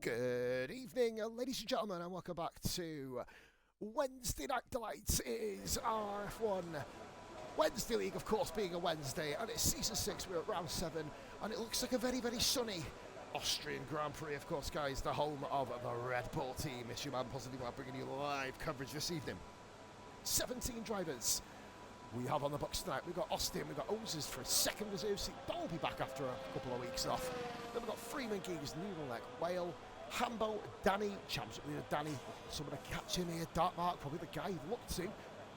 Good evening, ladies and gentlemen, and welcome back to Wednesday Night Delights. It is RRF1 Wednesday League, of course, being a Wednesday, and it's Season 6, we're at Round 7, and it looks like a very, very sunny Austrian Grand Prix, of course, guys, the home of the Red Bull team. It's your man, Positive, bringing you live coverage this evening. 17 drivers we have on the books tonight. We've got Austria, we've got Ozers for a second reserve seat. Dolby back after a couple of weeks off. Then we've got Freeman, Gigs, Newlanek, Whale, Hambo, Danny, Championship leader Danny. Someone to catch him here, Dark Mark, probably the guy you'd look to.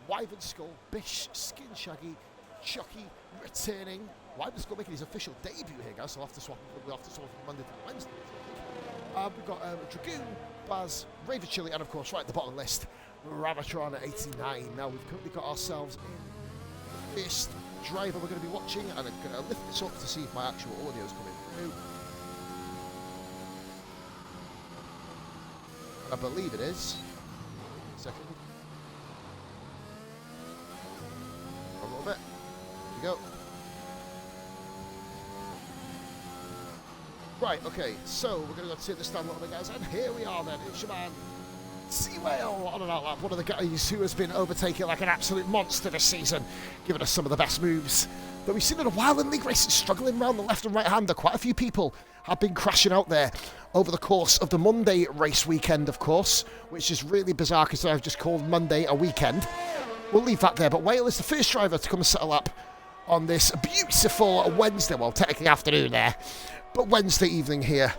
Wyvern Skull, Bish, Skin Shaggy, Chucky returning. Wyvern Skull making his official debut here, guys. So we'll have to swap from Monday to Wednesday. We've got Dragoon, Baz, Raver Chili, and of course, right at the bottom of the list, Ravatron at 89. Now we've currently got ourselves in first driver we're going to be watching, and I'm going to lift this up to see if my actual audio is coming through. I believe it is. Second. A little bit. Here we go. Right, okay, so we're going to go to the stand a little bit, guys, and here we are then. It's your man, Sea Whale, on an outlap, one of the guys who has been overtaking like an absolute monster this season, giving us some of the best moves that we've seen in a while in league races, struggling around the left and right hander. Quite a few people have been crashing out there over the course of the Monday race weekend, of course, which is really bizarre because I've just called Monday a weekend. We'll leave that there, but Whale is the first driver to come and set a lap on this beautiful Wednesday, well, technically afternoon there, but Wednesday evening here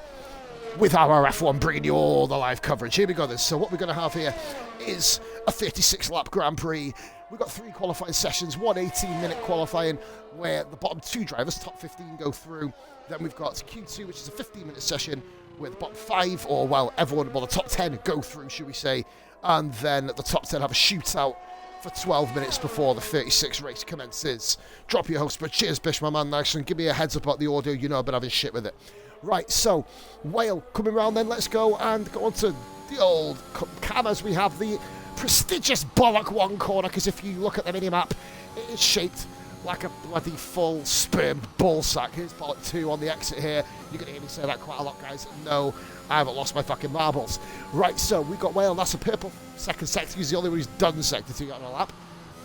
with our RRF1 bringing you all the live coverage. Here we go then. So what we're going to have here is a 36-lap Grand Prix. We've got 3 qualifying sessions, one 18-minute qualifying where the bottom 2 drivers, top 15, go through. Then we've got Q2, which is a 15-minute session where the bottom 5, or well, the top 10 go through, should we say. And then the top 10 have a shootout for 12 minutes before the 36 race commences. Drop your host, but cheers, Bish, my man, nice, and give me a heads up about the audio. You know I've been having shit with it. Right, so Whale coming round then. Let's go and go on to the old cameras. We have the prestigious Bollock 1 corner, because if you look at the mini-map, it is shaped like a bloody full sperm ball sack. Here's Bollock 2 on the exit here. You're going to hear me say that quite a lot, guys. No, I haven't lost my fucking marbles. Right, so we've got Whale. That's a purple second sector. He's the only one who's done sector 2 on a lap.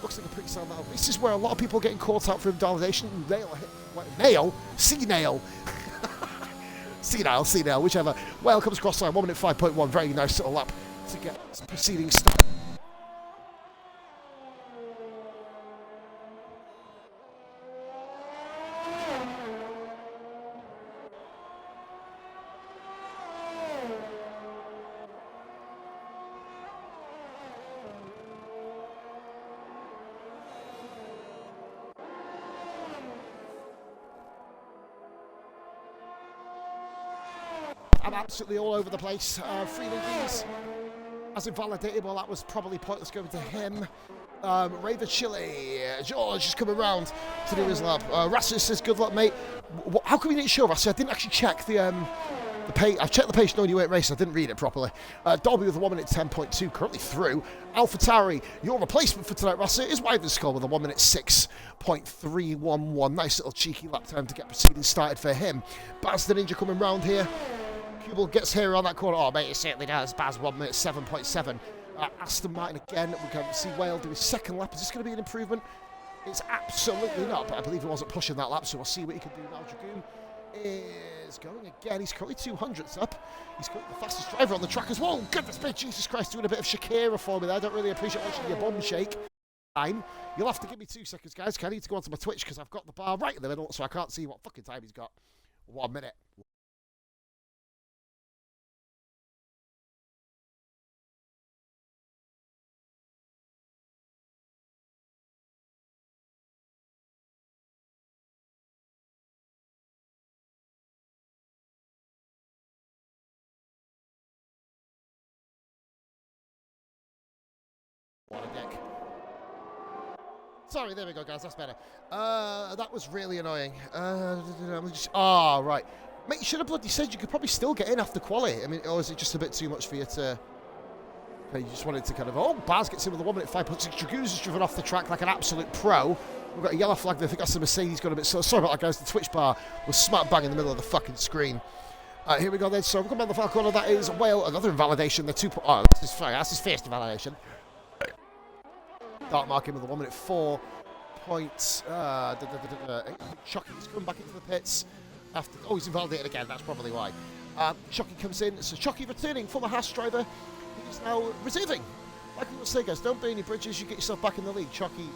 Looks like a pretty sound battle. This is where a lot of people are getting caught out for invalidation. C-nail. C-nail, whichever. Whale comes across line, 1 minute 5.1. Very nice little lap to get proceeding start. I'm absolutely all over the place. Freeman Gies has invalidated. Well, that was probably pointless going to him. Raver Chili, George is coming round to do his lap. Rassus says, good luck, mate. How come you didn't show us? I didn't actually check the page. I've checked the page knowing you weren't racing. I didn't read it properly. Dolby with a 1 minute 10.2, currently through. AlphaTauri, your replacement for tonight, Rassus, is Wyvern Skull with a 1 minute 6.311. Nice little cheeky lap time to get proceeding started for him. Baz the Ninja coming round here. Cubel gets here around that corner. Oh, mate, it certainly does. Baz 1 minute 7.7. Aston Martin again. We can see Whale do his second lap. Is this going to be an improvement? It's absolutely not, but I believe he wasn't pushing that lap, so we'll see what he can do now. Dragoon is going again. He's currently 200s up. He's currently the fastest driver on the track as well. Goodness me, Jesus Christ, doing a bit of Shakira for me there. I don't really appreciate watching your bum shake. You'll have to give me 2 seconds, guys. I need to go onto my Twitch because I've got the bar right in the middle, so I can't see what fucking time he's got. 1 minute. What a dick. Sorry, there we go, guys. That's better. That was really annoying. Right. Mate, you should have bloody said you could probably still get in after quali. I mean, or is it just a bit too much for you to... Okay, you just wanted to kind of... Oh, Baz gets in with a 1 minute 5.6. Dragoon's has driven off the track like an absolute pro. We've got a yellow flag there. I think that's the Mercedes got a bit... Sorry about that, guys. The Twitch bar was smack bang in the middle of the fucking screen. Here we go then. So we're coming on the far corner. That is Whale. Another invalidation. The 2. Oh, that's his first invalidation. Dark marking with a 1 minute 4 points. Chucky's coming back into the pits. After, he's invalidated again. That's probably why. Chucky comes in. So Chucky returning, former Haas driver. He's now reserving. Like we were saying, guys, don't burn any bridges. You get yourself back in the league. Chucky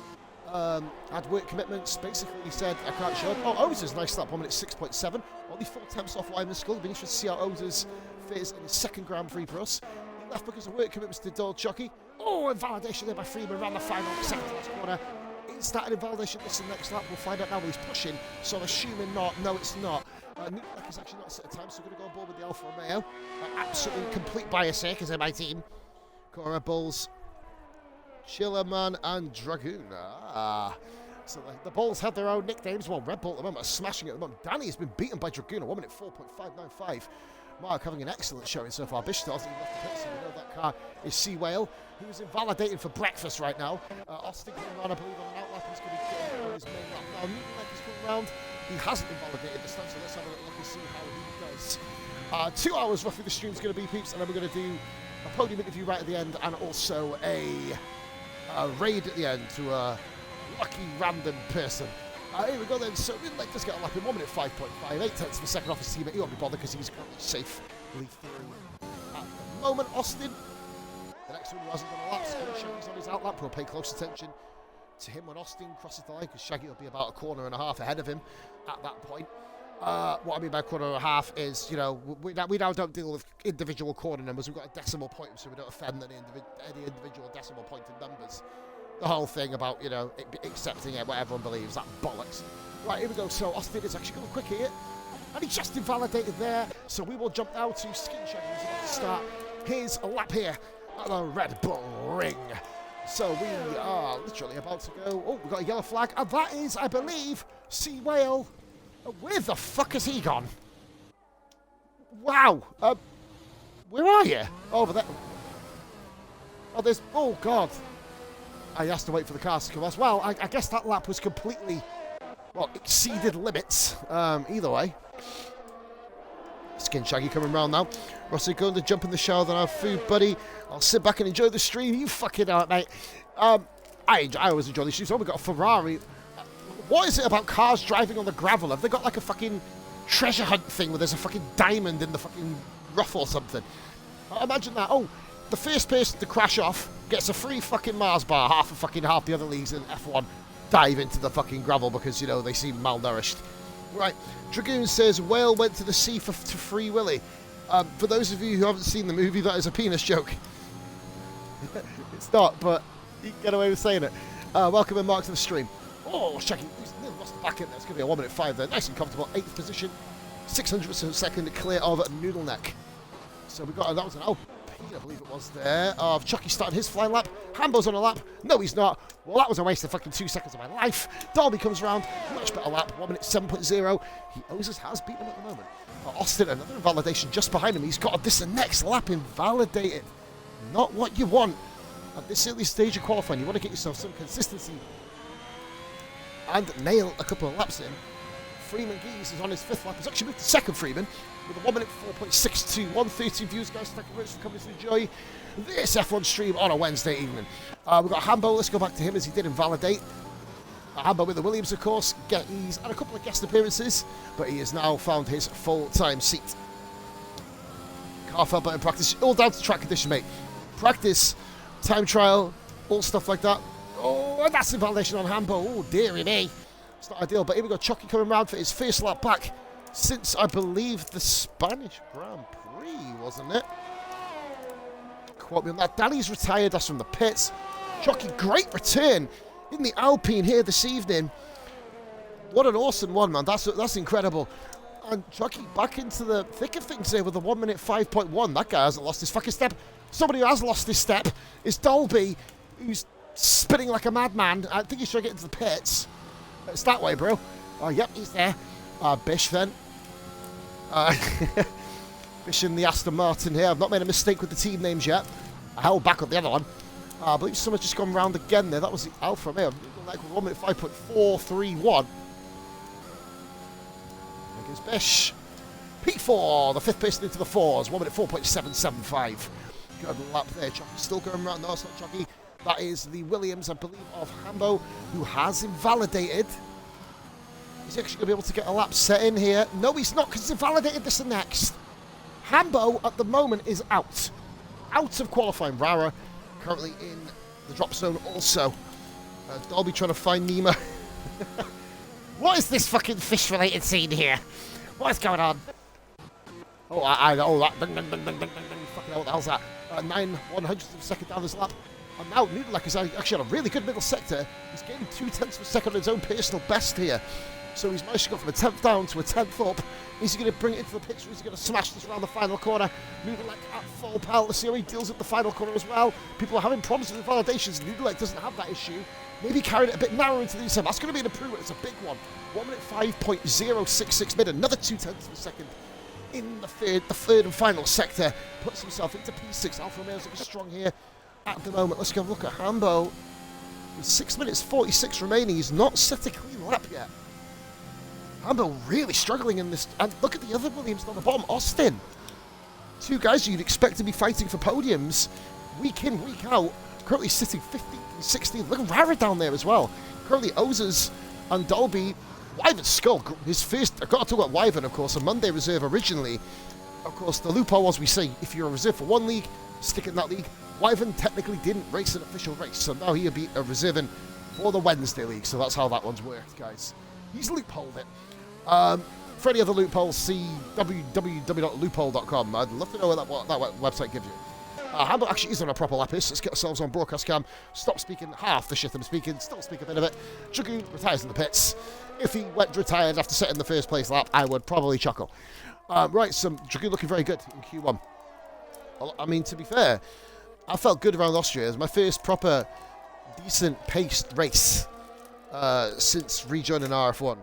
had work commitments. Basically, he said, I can't show it. Ozer's nice lap, 1 minute 6.7. Only 4 attempts off Wyman Skull. It'll be interesting to see how Ozer's fares in his second Grand Prix for us. He left because of work commitments to Dole Chucky. Invalidation there by Freeman around the final second to last corner. It started invalidation this next lap. We'll find out now. He's pushing, so I'm assuming not. No, it's not. Newton is actually not set a time, so we're going to go on board with the Alfa Romeo. Absolutely complete bias here because they're my team. Cora Bulls, Chillerman, and Dragoon. So the Bulls have their own nicknames. Well, Red Bull at the moment are smashing it at the moment. Danny has been beaten by Dragoon. 1 minute 4.595. Mark having an excellent showing so far. Bishop hasn't even left the pit, so we know that car is Sea Whale, who's invalidated for breakfast right now. Austin coming around, I believe, on an outlap. He's going to be getting on his main lap now. Newton is coming around. He hasn't invalidated this time, so let's have a look and see how he does. 2 hours roughly the stream's going to be, peeps, and then we're going to do a podium interview right at the end, and also a raid at the end to a lucky random person. Here we go then. So Ridley does get a lap in 1 minute 5.5, 8 tenths of a second off his teammate. He won't be bothered because he's currently safely through at the moment. Austin, the next one who hasn't done a lap, Shaggy's on his outlap. We'll pay close attention to him when Austin crosses the line because Shaggy will be about a corner and a half ahead of him at that point. What I mean by quarter and a half is, you know, we now don't deal with individual corner numbers. We've got a decimal point, so we don't offend any individual decimal point in numbers. The whole thing about, you know, accepting what everyone believes, that bollocks. Right, here we go. So Austin is actually going quick here. And he just invalidated there. So we will jump now to Skin Shaggy, who's about to start his lap here at the Red Bull Ring. So we are literally about to go. We've got a yellow flag. And that is, I believe, Sea Whale. Where the fuck has he gone? Wow. Where are you? Over there. Oh, there's... Oh, God. I has to wait for the cars to come as well. I guess that lap was completely, well, exceeded limits. Either way. Skin Shaggy coming round now. Rossi going to jump in the shower, then have food, buddy. I'll sit back and enjoy the stream. You fucking out, mate. I always enjoy the stream. So we've got a Ferrari. What is it about cars driving on the gravel? Have they got like a fucking treasure hunt thing where there's a fucking diamond in the fucking rough or something? Imagine that. The first person to crash off gets a free fucking Mars bar. Half the other leagues in F1 dive into the fucking gravel because, you know, they seem malnourished. Right, Dragoon says, Whale went to the sea to Free Willy. For those of you who haven't seen the movie, that is a penis joke. It's not, but you can get away with saying it. Welcome and Mark to the stream. Shaggy, he's nearly lost the back end there. It's going to be a 1 minute 5 there. Nice and comfortable. 8th position. 600ths of a second clear of Noodle Neck. So we got, that was an Alpine, I believe it was there, of Chucky starting his flying lap. Hambo's on a lap. No, he's not. Well, that was a waste of fucking 2 seconds of my life. Darby comes around. Much better lap. 1 minute 7.0. He owes has beaten him at the moment. Austin, another invalidation just behind him. He's got this next lap invalidated. Not what you want at this early stage of qualifying. You want to get yourself some consistency and nail a couple of laps in. Freeman Geese is on his 5th lap. He's actually moved to second Freeman with a 1 minute 4.62. 130 views, guys. Thank you very much for coming to enjoy this F1 stream on a Wednesday evening. We've got Hambo. Let's go back to him as he did invalidate. Hambo with the Williams, of course. He's had a couple of guest appearances, but he has now found his full-time seat. Car fell better in practice. All down to track condition, mate. Practice, time trial, all stuff like that. And that's invalidation on Hambo. Oh, dearie me. It's not ideal, but here we go. Chucky coming round for his first lap back since, I believe, the Spanish Grand Prix, wasn't it? Quote me on that. Danny's retired. That's from the pits. Chucky, great return in the Alpine here this evening. What an awesome one, man. That's incredible. And Chucky back into the thick of things here with a 1 minute 5.1. That guy hasn't lost his fucking step. Somebody who has lost his step is Dolby, who's spinning like a madman. I think he's trying to get into the pits. It's that way, bro. Yep, he's there. Bish, then. Bish in the Aston Martin here. I've not made a mistake with the team names yet. I held back on the other one. I believe someone's just gone round again there. That was the Alfa Romeo. Like 1 minute 5.431. There goes Bish. P4, the 5th person into the 4s, 1 minute 4.775. Good lap there. Jockey's still going around. No, it's not Jockey. That is the Williams, I believe, of Hambo, who has invalidated. He's actually going to be able to get a lap set in here. No, he's not, because he's invalidated this and next. Hambo, at the moment, is out. Out of qualifying. Rara, currently in the drop zone also. Dolby trying to find Nemo. What is this fucking fish-related scene here? What is going on? Oh, I know that. Fucking hell, what the hell's that? 9/100ths of a second down this lap. And now Noodlek has actually had a really good middle sector. He's gaining 0.2 of a second on his own personal best here. So he's managed to go from a 10th down to a 10th up. Is he going to bring it into the pits, or is he going to smash this around the final corner? Noodlek at full power. Let's see how he deals with the final corner as well. People are having problems with the validations. Noodlek doesn't have that issue. Maybe carried it a bit narrow into the inside. That's going to be an improvement. It's a big one. 1 minute 5.066 mid. Another 0.2 of a second in the third and final sector. Puts himself into P6. Alfa Romeo's looking strong here at the moment. Let's go look at Hambo. With 6 minutes 46 remaining. He's not set a clean lap yet. Hambo really struggling in this. And look at the other Williams on the bottom. Austin. Two guys you'd expect to be fighting for podiums week in, week out. Currently sitting 15th and 16th. Look at Rara down there as well. Currently Ozers and Dolby. Wyvern Skull, his first. I've got to talk about Wyvern, of course, a Monday reserve originally. Of course, the loophole was, we say, if you're a reserve for one league, stick in that league. Wyvern technically didn't race an official race, so now he'll be a reserving for the Wednesday league. So that's how that one's worked, guys. He's loopholed it. For any other loopholes, see www.loophole.com. I'd love to know what that website gives you. Hambo actually is on a proper lapis. Let's get ourselves on broadcast cam. Stop speaking half the shit I'm speaking. Still speak a bit of it. Dragoon retires in the pits. If he went retired after setting the first place lap, I would probably chuckle. Right, so Dragoon looking very good in Q1. I mean, to be fair, I felt good around Austria. It was my first proper decent paced race since rejoining RRF1.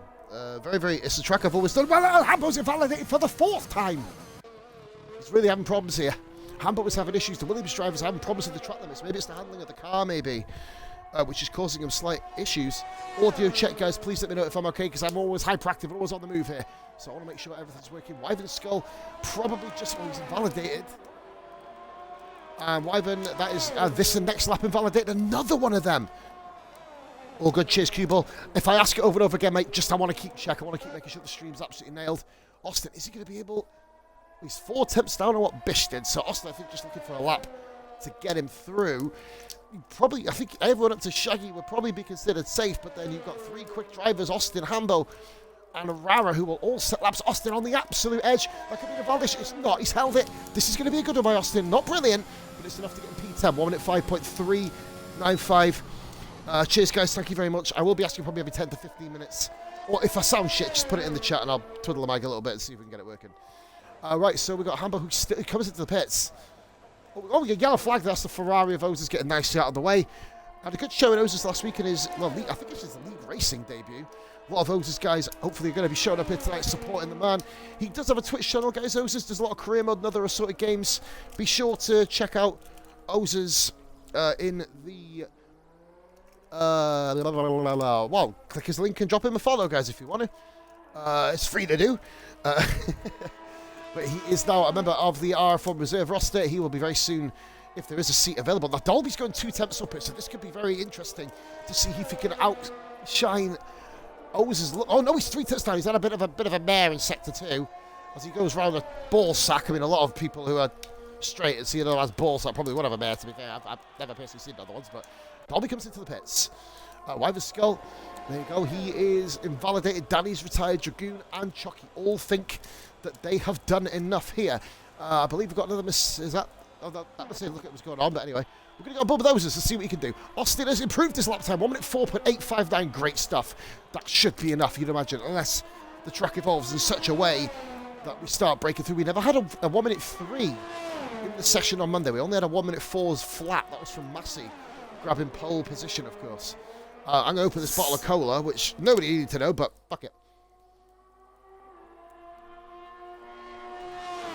It's a track I've always done well. Hambo's invalidated for the 4th time. He's really having problems here. Hambo was having issues. The Williams drivers having problems with the track limits. Maybe it's the handling of the car, maybe, which is causing him slight issues. Audio check, guys. Please let me know if I'm okay, because I'm always hyperactive, always on the move here. So I want to make sure everything's working. Wyvern Skull, probably just when he's invalidated. And Wyvern, that is this and next lap invalidated. Another one of them. All good. Cheers, Cubal. If I ask it over and over again, mate, I want to keep check. I want to keep making sure the stream's absolutely nailed. Austin, is he going to be able... He's 4 attempts down on what Bish did, so Austin, I think, just looking for a lap to get him through. Probably, I think everyone up to Shaggy would probably be considered safe, but then you've got 3 quick drivers, Austin, Hambo, and Rara, who will all set laps. Austin on the absolute edge. That could be the Valdish. It's not. He's held it. This is going to be a good one by Austin. Not brilliant, but it's enough to get him P10. 1 minute 5.395. Cheers, guys. Thank you very much. I will be asking probably every 10 to 15 minutes. Or if I sound shit, just put it in the chat and I'll twiddle the mic a little bit and see if we can get it working. Right, so we've got Hambo who comes into the pits. Oh, we got a yellow flag. That's the Ferrari of Ozers getting nicely out of the way. Had a good show in Ozers last week in his, well, I think it's his league racing debut. A lot of Ozers guys hopefully are going to be showing up here tonight supporting the man. He does have a Twitch channel, guys. Ozers does a lot of career mode and other assorted games. Be sure to check out Ozers in the... well, click his link and drop him a follow, guys, if you want to. It's free to do. But he is now a member of the RRF1 reserve roster. He will be very soon if there is a seat available. Now, Dolby's going 2 attempts up it, so this could be very interesting to see if he can outshine Ozers. Oh, no, he's 3 attempts down. He's had a bit of a mare in Sector 2 as he goes round a ball sack. I mean, a lot of people who are straight and see another as ball sack probably would have a mare, to be fair. I've never personally seen other ones, but Dolby comes into the pits. Wyvern Skull, there you go. He is invalidated. Danny's retired. Dragoon and Chucky all think that they have done enough here. I believe we've got another miss. Is that? Oh, that must say, look at what's going on. But anyway, we're going to go above those and see what he can do. Austin has improved his lap time. 1 minute 4.859. Great stuff. That should be enough, you'd imagine, unless the track evolves in such a way that we start breaking through. We never had a 1 minute 3 in the session on Monday. We only had a 1 minute 4's flat. That was from Massey, grabbing pole position, of course. I'm going to open this bottle of cola, which nobody needed to know, but fuck it.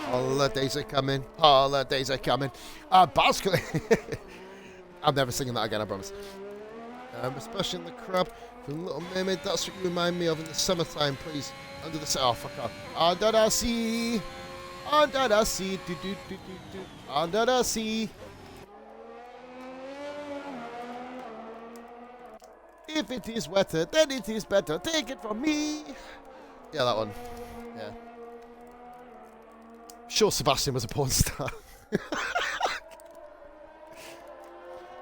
Holidays are coming. Holidays are coming. Basket. I'm never singing that again, I promise. Especially in the crab. From Little Mermaid, that's what you remind me of in the summertime, please. Under the sea. Oh, fuck off. Under the sea. Under the sea. Do, do, do, do, do. Under the sea. If it is wetter, then it is better. Take it from me. Yeah, that one. Yeah. Sure, Sebastian was a porn star.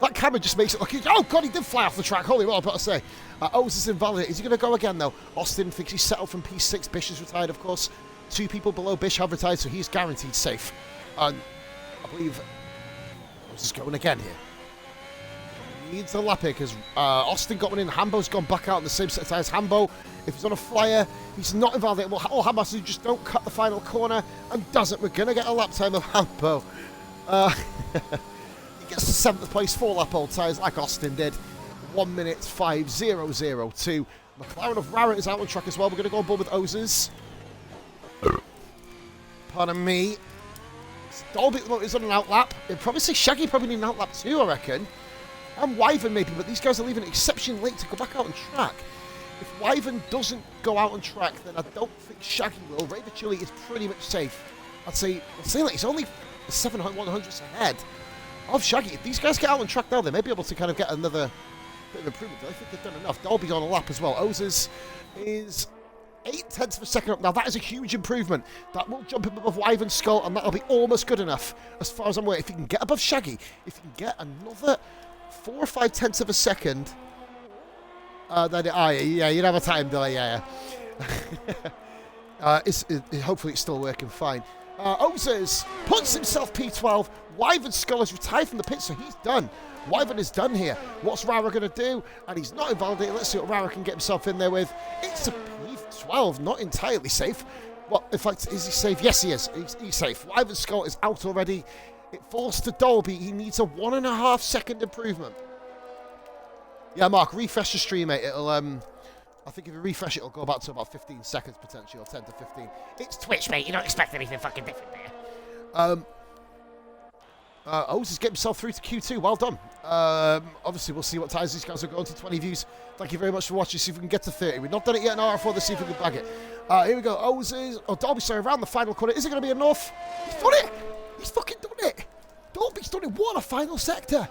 That camera just makes it look... Oh, God, he did fly off the track. Holy well, I've got to say. Oz is invalid. Is he going to go again, though? Austin thinks he's settled from P6. Bish is retired, of course. 2 people below Bish have retired, so he's guaranteed safe. And I believe Oz is going again here. Needs a lap here because Austin got one in. Hambo's gone back out in the same set of tyres. Hambo, if he's on a flyer, he's not invalid. Well, all Hambo has to do just don't cut the final corner and doesn't. We're going to get a lap time of Hambo. He gets to 7th place, 4 lap old tyres like Austin did. 1 minute 5:002. McLaren of Rara is out on track as well. We're going to go on board with Ozers. Pardon me. Dolby at the moment is on an out lap. It'd probably say Shaggy probably need an out lap too, I reckon. And Wyvern maybe, but these guys are leaving exceptionally late to go back out on track. If Wyvern doesn't go out on track, then I don't think Shaggy will. Raver Chili is pretty much safe. I'd say like he's only 7/100ths ahead of Shaggy. If these guys get out on track now, they may be able to kind of get another bit of improvement. I think they've done enough. Dolby's on a lap as well. Ozers is 0.8 of a second up. Now that is a huge improvement. That will jump him above Wyvern Skull, and that'll be almost good enough as far as I'm aware. If he can get above Shaggy, if he can get another 4 or 5 tenths of a second, then yeah, you'd have a time delay, yeah. Hopefully it's still working fine. Ozers puts himself P12. Wyvern Skull has retired from the pit, so he's done. Wyvern is done here. What's Rara going to do? And he's not invalidated. Let's see what Rara can get himself in there with. It's a P12, not entirely safe. Well, in fact, is he safe? Yes, he is. He's safe. Wyvern Skull is out already. It falls to Dolby. He needs a 1.5 second improvement. Yeah, Mark, refresh the stream, mate. It'll, I think if you refresh it, it'll go back to about 15 seconds potentially, or 10 to 15. It's Twitch, mate. You don't expect anything fucking different there. Oz is getting himself through to Q2. Well done. Obviously, we'll see what times these guys are going to 20 views. Thank you very much for watching. See if we can get to 30. We've not done it yet in RRF1. Let's see if we can bag it. Here we go. Oz is... Oh, Dolby, sorry, around the final corner. Is it going to be enough? He's done it. He's fucking done it. Dolby's done it. What a final sector.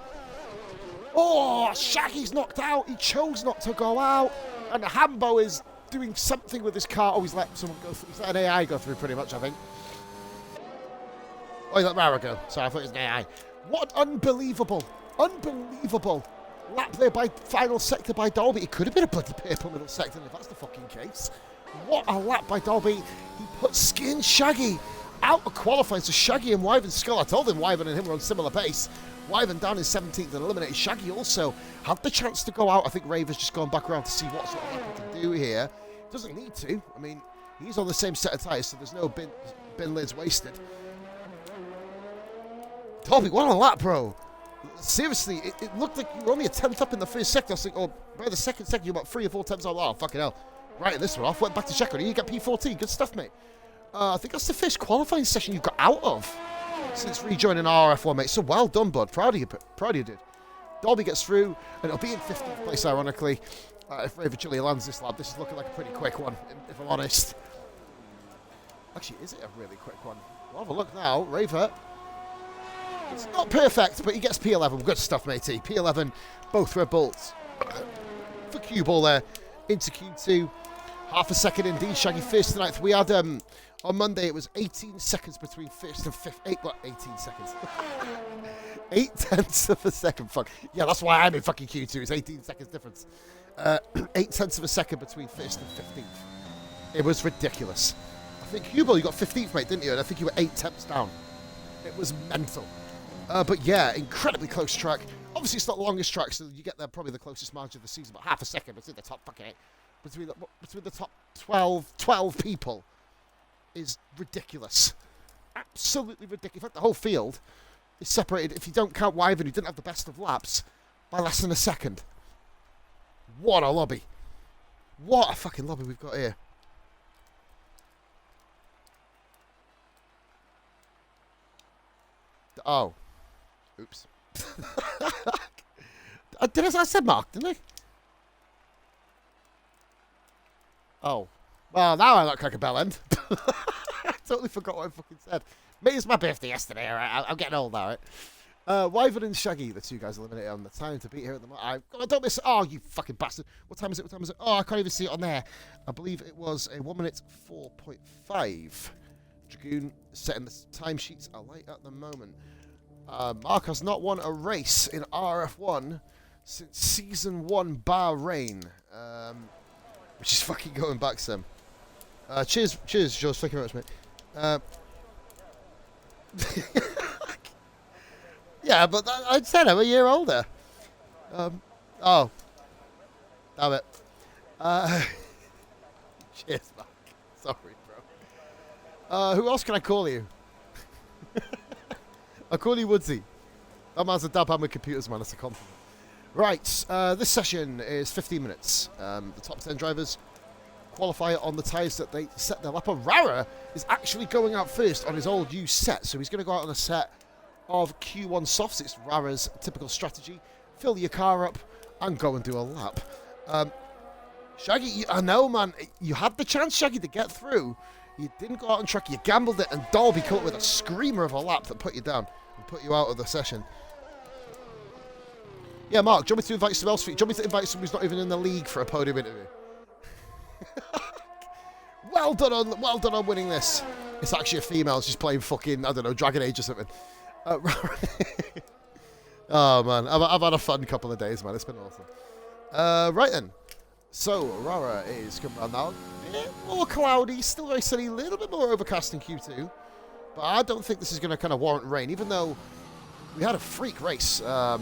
Oh, Shaggy's knocked out. He chose not to go out. And Hambo is doing something with his car. Oh, he's let someone go through. He's let an AI go through pretty much, I think. Oh, he let Rara go. Sorry, I thought it was an AI. What an unbelievable lap there by final sector by Dolby. It could have been a bloody purple middle sector if that's the fucking case. What a lap by Dolby. He put Skin Shaggy out of qualifying. So Shaggy and Wyvern Skull. I told him Wyvern and him were on similar pace. Wyvern down in 17th and eliminated. Shaggy also had the chance to go out. I think Raver's just gone back around to see what sort of lap he can do here. Doesn't need to. I mean, he's on the same set of tyres, so there's no bin lids wasted. Dolby, what a lap, bro. Seriously, it looked like you were only a 10th up in the first sector. I was like, oh, by the second sector, you're about 3 or 4 tenths out. Oh, fucking hell. Right, this one off. Went back to check on it. You got P14. Good stuff, mate. I think that's the first qualifying session you got out of since rejoining RRF1, mate. So well done, bud. Proud of you, dude. Dolby gets through, and it'll be in 15th place, ironically. If Raver Chili lands this lap, this is looking like a pretty quick one, if I'm honest. Actually, is it a really quick one? We'll have a look now. Raver. It's not perfect, but he gets P11. Good stuff, matey. P11, both Red Bulls. For cue ball there, into Q2. Half a second indeed, Shaggy first to 9th. We had, on Monday, it was 18 seconds between first and fifth. 18 seconds. 8 tenths of a second. Fuck. Yeah, that's why I'm in fucking Q2. It's 18 seconds difference. 8 tenths of a second between first and 15th. It was ridiculous. I think, Hubel, you got 15th, mate, didn't you? And I think you were 8 tenths down. It was mental. But yeah, incredibly close track. Obviously, it's not the longest track, so you get there probably the closest margin of the season, but half a second. It's in the top fucking 8. Between the top 12 people is ridiculous. Absolutely ridiculous. In fact, the whole field is separated, if you don't count Wyvern, who didn't have the best of laps, by less than a second. What a lobby. What a fucking lobby we've got here. Oh. Oops. I said Mark, didn't I? Oh. Well, now I look like a bellend. I totally forgot what I fucking said. Mate, it's my birthday yesterday, alright? I'm getting old now, right? Wyvern and Shaggy, the two guys eliminated on the time to beat here at the moment. I don't miss. Oh, you fucking bastard. What time is it? What time is it? Oh, I can't even see it on there. I believe it was a 1 minute 4.5. Dragoon setting the timesheets alight at the moment. Mark has not won a race in RRF1 since Season 1 Bahrain. Which is fucking going back some. Cheers, George. Thank you very much, mate. Yeah, but I said I'm a year older. Oh. Damn it. Cheers, Mark. Sorry, bro. Who else can I call you? I'll call you Woodsy. That man's a dab hand with computers, man. That's a compliment. Right, this session is 15 minutes. The top 10 drivers qualify on the tyres that they set their lap on. Rara is actually going out first on his old used set, so he's going to go out on a set of Q1 softs. It's Rara's typical strategy. Fill your car up and go and do a lap. Shaggy, I know, man. You had the chance, Shaggy, to get through. You didn't go out on track. You gambled it, and Dolby came up with a screamer of a lap that put you down and put you out of the session. Yeah, Mark, do you want me to invite someone else? Do you want me to invite someone who's not even in the league for a podium interview? Well done on winning this. It's actually a female. She's playing fucking, I don't know, Dragon Age or something. Oh, man. I've had a fun couple of days, man. It's been awesome. Right then. So, Rara is coming around now. A bit more cloudy, still very sunny, a little bit more overcast in Q2. But I don't think this is going to kind of warrant rain, even though we had a freak race. I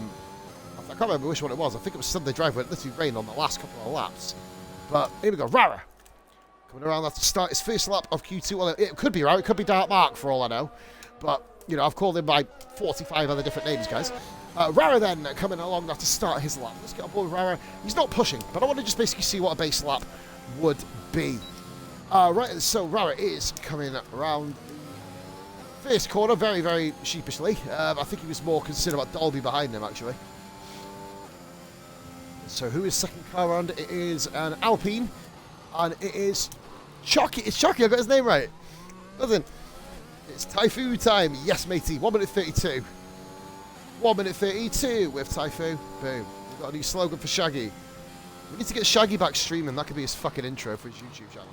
can't remember which one it was. I think it was Sunday Drive where it literally rained on the last couple of laps. But here we go. Rara coming around after start his first lap of Q2. Well, it could be Rara. It could be Dark Mark for all I know. But, you know, I've called him by 45 other different names, guys. Rara then coming along now to start his lap. Let's get on board with Rara. He's not pushing, but I want to just basically see what a base lap would be. Right, so Rara is coming around the first corner very, very sheepishly. I think he was more concerned about Dolby behind him, actually. So who is second car around? It is an Alpine, and it is Chucky. It's Chucky, I got his name right. Listen, it's Typhoon time. Yes, matey. 1 minute 32. 1 minute 32 with Typhoon. Boom. We've got a new slogan for Shaggy. We need to get Shaggy back streaming. That could be his fucking intro for his YouTube channel.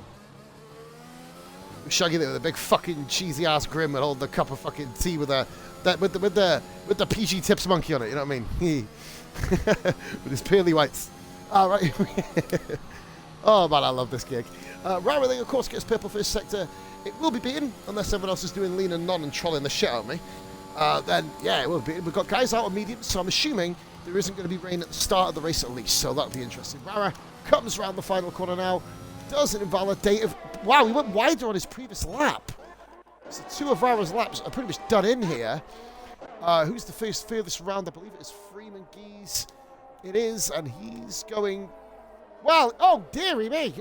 Shaggy there with a big fucking cheesy ass grin with all the cup of fucking tea with the PG Tips monkey on it. You know what I mean? With his pearly whites. All right. Oh man, I love this gig. Rara then of course gets purple first sector. It will be beaten unless everyone else is doing lean and non and trolling the shit out of me. Then yeah, it will be. We've got guys out on medium, so I'm assuming there isn't going to be rain at the start of the race at least. So that'll be interesting. Rara comes around the final corner now. Doesn't invalidate. Wow, he went wider on his previous lap. So 2 of Rara's laps are pretty much done in here. Who's the furthest round? I believe it is Freeman Geese. It is, and he's going... Well, oh, dearie me.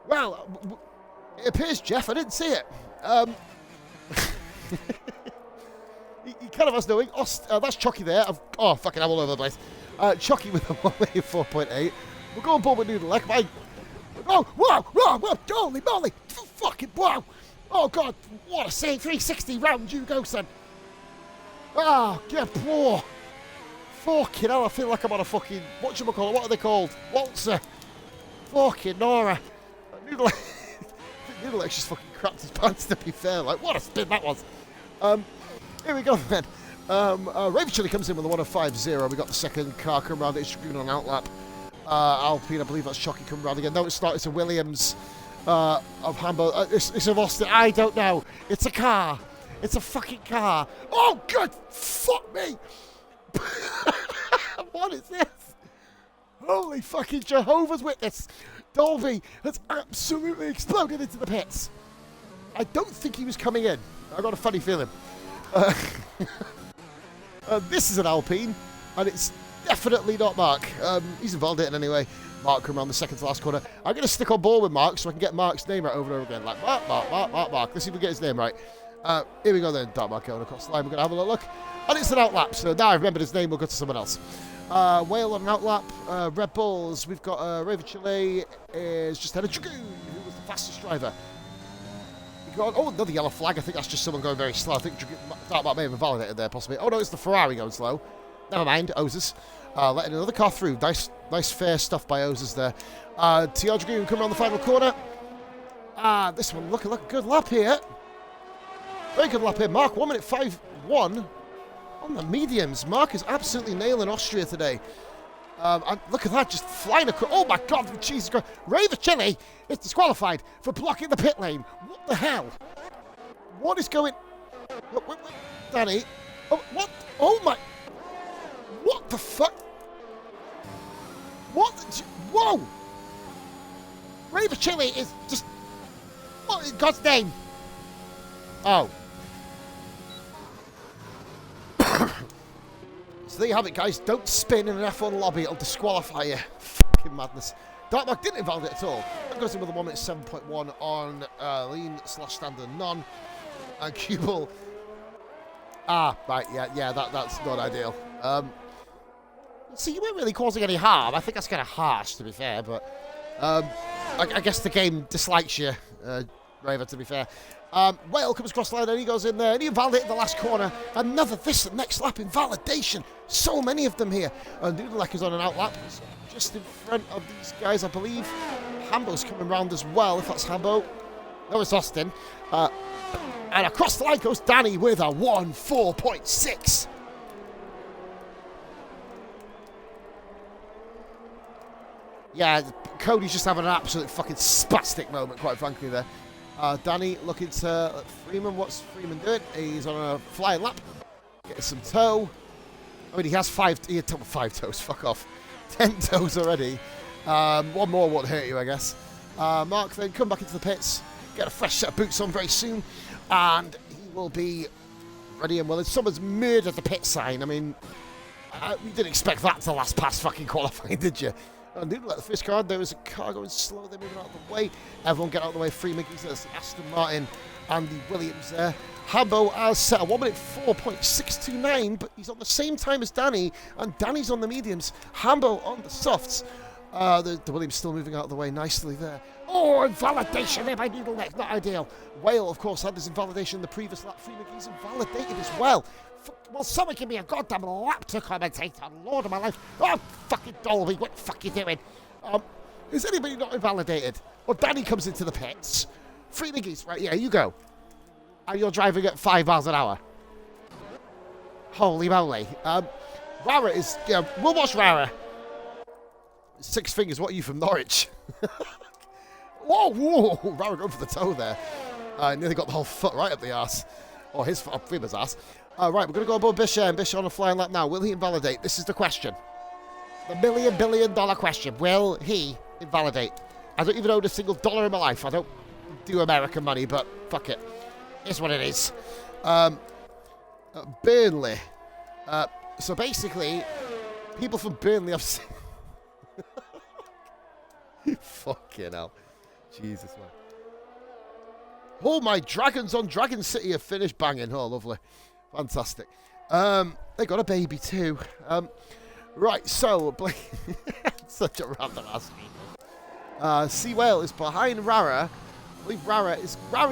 Well, it appears, Jeff, I didn't see it. He kind of has knowing. That's Chucky there. Oh, fucking, I'm all over the place. Chucky with a 4.8. We're going board with Noodle Leg. Oh, whoa, holy moly. Fucking, wow. Oh, God, what a save. 360 round you go, son. Ah, get poor. Fucking hell, I feel like I'm on a fucking, whatchamacallit, what are they called? Waltzer. Fucking Nora. Noodle Leg just fucking crapped his pants, to be fair. Like, what a spin that was. Here we go, then. Raven Chili comes in with a 105.0. We got the second car come round. It's Dragoon on outlap. Alpine, I believe that's Chucky coming round again. No, it's not. It's a Williams of Hamburg. It's of Austin. I don't know. It's a car. It's a fucking car. Oh, good. Fuck me. What is this? Holy fucking Jehovah's Witness. Dolby has absolutely exploded into the pits. I don't think he was coming in. I got a funny feeling. This is an Alpine, and it's definitely not Mark. He's involved in it anyway. Mark come around the second to last corner. I'm going to stick on board with Mark so I can get Mark's name right over and over again. Like, Mark. Let's see if we get his name right. Here we go then. Dark Mark going across the line. We're going to have a little look. And it's an outlap, so now I've remembered his name. We'll go to someone else. Whale on an outlap. Red Bulls, we've got Raven Chile is just ahead of Dragoon, who was the fastest driver. Oh, another yellow flag. I think that's just someone going very slow. I think that may have invalidated there, possibly. Oh, no, it's the Ferrari going slow. Never mind, Ozers. Letting another car through. Nice fair stuff by Ozers there. TR Dragoon coming around the final corner. This one, look, good lap here. Very good lap here. Mark, 1 minute 5-1 on the mediums. Mark is absolutely nailing Austria today. And look at that, just flying across. Oh my God, Jesus Christ. Raven Chile is disqualified for blocking the pit lane. What the hell? What is going... Wait, Danny. Oh, what? Oh my... What the fuck? What? Whoa! Raven Chile is just... What in God's name? Oh. So there you have it, guys. Don't spin in an F1 lobby. It'll disqualify you. Fucking madness. Dartmark didn't invalidate at all. That goes in with a 1 minute 7.1 on lean/standard none. And Cubal. Right, yeah, that's not ideal. So you weren't really causing any harm. I think that's kind of harsh, to be fair, but I guess the game dislikes you, Raver, to be fair. Whale comes across the line and he goes in there and he invalidated the last corner. Another next lap invalidation. So many of them here. And Noodlek is on an outlap. He's just in front of these guys, I believe. Hambo's coming round as well, if that's Hambo. No, it's Austin. And across the line goes Danny with a 1.4.6. Yeah, Cody's just having an absolute fucking spastic moment, quite frankly, there. Danny looking to let Freeman. What's Freeman doing? He's on a flying lap. Getting some toe. I mean, he has five toes. Fuck off. 10 toes already. One more won't hurt you, I guess. Mark then come back into the pits. Get a fresh set of boots on very soon. And he will be ready and willing. Someone's murdered the pit sign. I mean, you didn't expect that to last past fucking qualifying, did you? And didn't let the first car. There was a car going slow. They're moving out of the way. Everyone get out of the way. Freeman gives us Aston Martin and the Williams there. Hambo has set a 1 minute 4.629, but he's on the same time as Danny, and Danny's on the mediums. Hambo on the softs. The Williams still moving out of the way nicely there. Oh, invalidation there by Noodleneck. Not ideal. Whale, of course, had this invalidation in the previous lap. Freeman is invalidated as well. Well, someone give me a goddamn lap to commentate on, Lord of my life. Oh, fucking Dolby, what the fuck are you doing? Is anybody not invalidated? Well, Danny comes into the pits. Freeman is, right, yeah, you go. And you're driving at 5 miles an hour. Holy moly. Rara is, yeah, we'll watch Rara. Six Fingers, what are you from Norwich? Whoa, Rara going for the toe there. Nearly got the whole foot right up the arse. Or his foot up Freeman's arse. Right, we're going to go above Bish and Bish on a flying lap now. Will he invalidate? This is the question. The $1 billion question. Will he invalidate? I don't even own a single dollar in my life. I don't do American money, but fuck it. It's what it is. Burnley. So basically, people from Burnley have... Fucking hell. Jesus, man. Oh, my Dragons on Dragon City have finished banging. Oh, lovely. Fantastic. They got a baby too. Right, so such a random ass people. Sea Whale is behind Rara. I believe Rara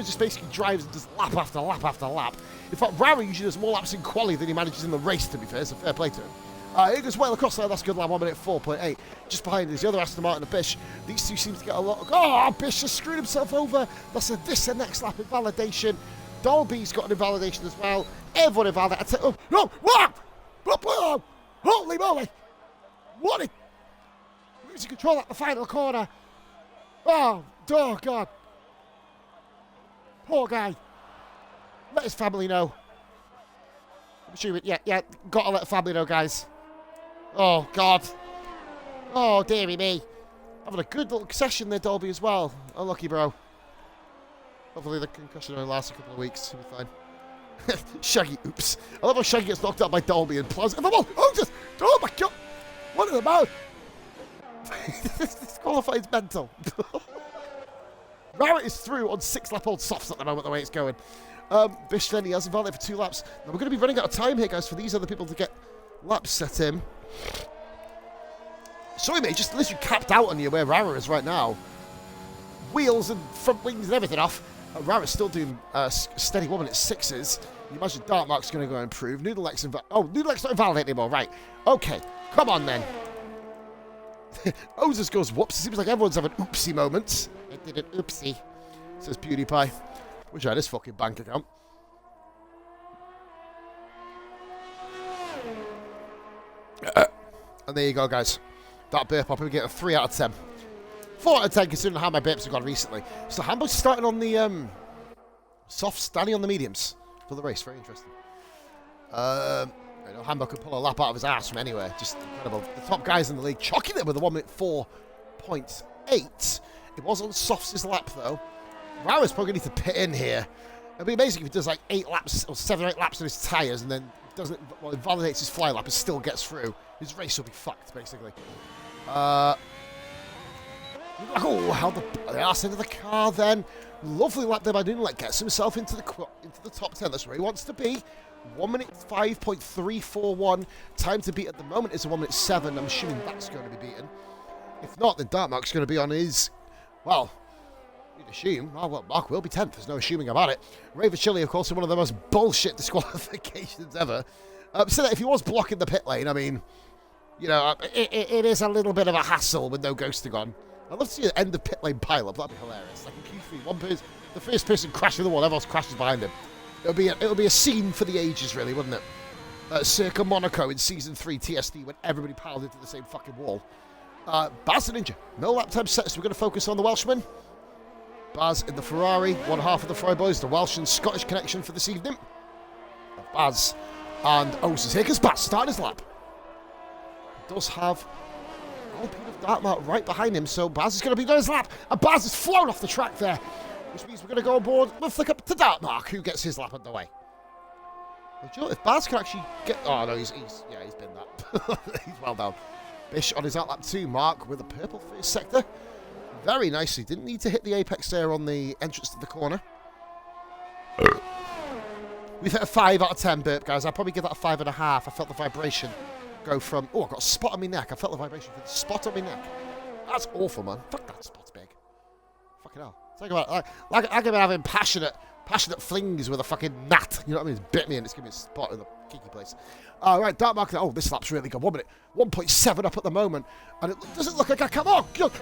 just basically drives and does lap after lap after lap. In fact, Rara usually does more laps in quali than he manages in the race, to be fair. So fair play to him. It goes well across there. That's a good lap. 1 minute 4.8. Just behind is the other Aston Martin and Bish. These two seem to get a lot. Oh, Bish has screwed himself over. That's a next lap invalidation. Dolby's got an invalidation as well. Everyone invalidated. Oh, no! What? Oh, holy moly! What? Losing control at the final corner. Oh, God. Poor guy. Let his family know. I'm sure, yeah, gotta let the family know, guys. Oh, God. Oh, dearie me. Having a good little session there, Dolby, as well. Unlucky, bro. Hopefully the concussion only lasts a couple of weeks. He'll be fine. Shaggy, oops. I love how Shaggy gets knocked out by Dolby and Plaza. Oh my God. What in the mouth? This qualifies mental. Rara is through on 6-lap-old softs at the moment, the way it's going. Bish then, he has invalidated for 2 laps. Now we're going to be running out of time here, guys, for these other people to get laps set in. Sorry, mate, just literally capped out on you where Rara is right now. Wheels and front wings and everything off. Rara's still doing steady 1 minute 6s. You imagine Dartmark's going to go and improve. Noodlex Noodlex not invalid anymore. Right. Okay. Come on, then. Ozers goes whoops. It seems like everyone's having oopsie moments. I did an oopsie, says PewDiePie. We'll try this fucking bank account. And there you go, guys. That burp, I'll probably get a 3 out of 10. 4 out of 10 considering how my burps have gone recently. So Hambo's starting on the softs, standing on the mediums for the race. Very interesting. Hambo could pull a lap out of his ass from anywhere. Just incredible. The top guys in the league chalking it with a 1 minute 4.8. It was on softs' lap though. Rara's probably going to need to pit in here. It'd be amazing if he does like 8 laps or 7 or 8 laps on his tyres and then doesn't, well, it validates his fly lap and still gets through. His race will be fucked, basically. Oh, how the arse into the car then. Lovely lap there by Noodlex. Gets himself into the top 10. That's where he wants to be. 1 minute 5.341. Time to beat at the moment is a 1 minute 7. I'm assuming that's going to be beaten. If not, then Dartmark's going to be on his, well, you'd assume. Well, Mark will be 10th. There's no assuming about it. Raver Chili, of course, in one of the most bullshit disqualifications ever. So that if he was blocking the pit lane, I mean, you know, it is a little bit of a hassle with no ghosting on. I'd love to see the end of pit lane pile-up. That'd be hilarious. Like in Q3, the first person crashing the wall, everyone else crashes behind him. It'll be a scene for the ages, really, wouldn't it? Circa Monaco in Season 3 TSD when everybody piled into the same fucking wall. Baz the Ninja. No lap time set, so we're going to focus on the Welshman. Baz in the Ferrari, one half of the Fry Boys, the Welsh and Scottish connection for this evening. Baz and Oses. Here comes Baz, starting his lap. Does have Alpine of Dartmark right behind him, so Baz is going to be doing his lap. And Baz has flown off the track there, which means we're going to go on board. We'll flick up to Dartmark, who gets his lap underway. Well, do you know, if Baz can actually get... Oh, no, he's been that. He's well down. Bish on his out lap 2. Mark with a purple first sector. Very nicely. Didn't need to hit the apex there on the entrance to the corner. We've hit a 5 out of 10 burp, guys. I'll probably give that a 5.5. I felt the vibration go from... Oh, I got a spot on my neck. I felt the vibration from the spot on my neck. That's awful, man. Fuck, that spot's big. Fucking hell. Think about it. Like I'm going to be having passionate flings with a fucking gnat. You know what I mean? It's bit me and it's giving me a spot in the kiki place. Right, Dartmark. Oh, this lap's really good. 1 minute. 1.7 up at the moment. And it doesn't look like I... Come on! God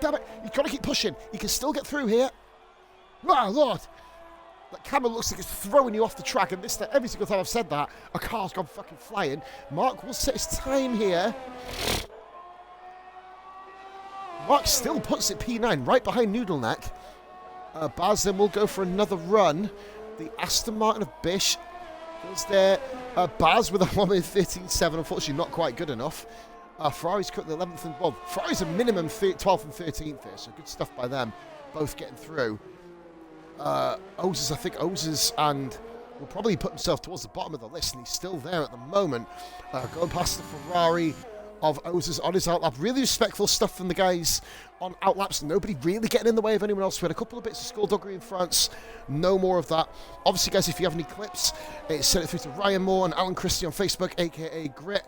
damn it! You've got to keep pushing. You can still get through here. Oh, Lord. That camera looks like it's throwing you off the track. And every single time I've said that, a car's gone fucking flying. Mark will set his time here. Mark still puts it P9 right behind Noodleneck. Baz then will go for another run. The Aston Martin of Bish goes there. Baz with a 1 minute 13.7, unfortunately not quite good enough. Ferrari's currently 11th and... Well, Ferrari's a minimum 12th and 13th here, so good stuff by them. Both getting through. Oses, I think Oses and will probably put himself towards the bottom of the list, and he's still there at the moment. Going past the Ferrari of Oses on his outlap. Really respectful stuff from the guys on outlaps. Nobody really getting in the way of anyone else. We had a couple of bits of skullduggery in France. No more of that. Obviously, guys, if you have any clips, send it through to Ryan Moore and Alan Christie on Facebook, a.k.a. Grit,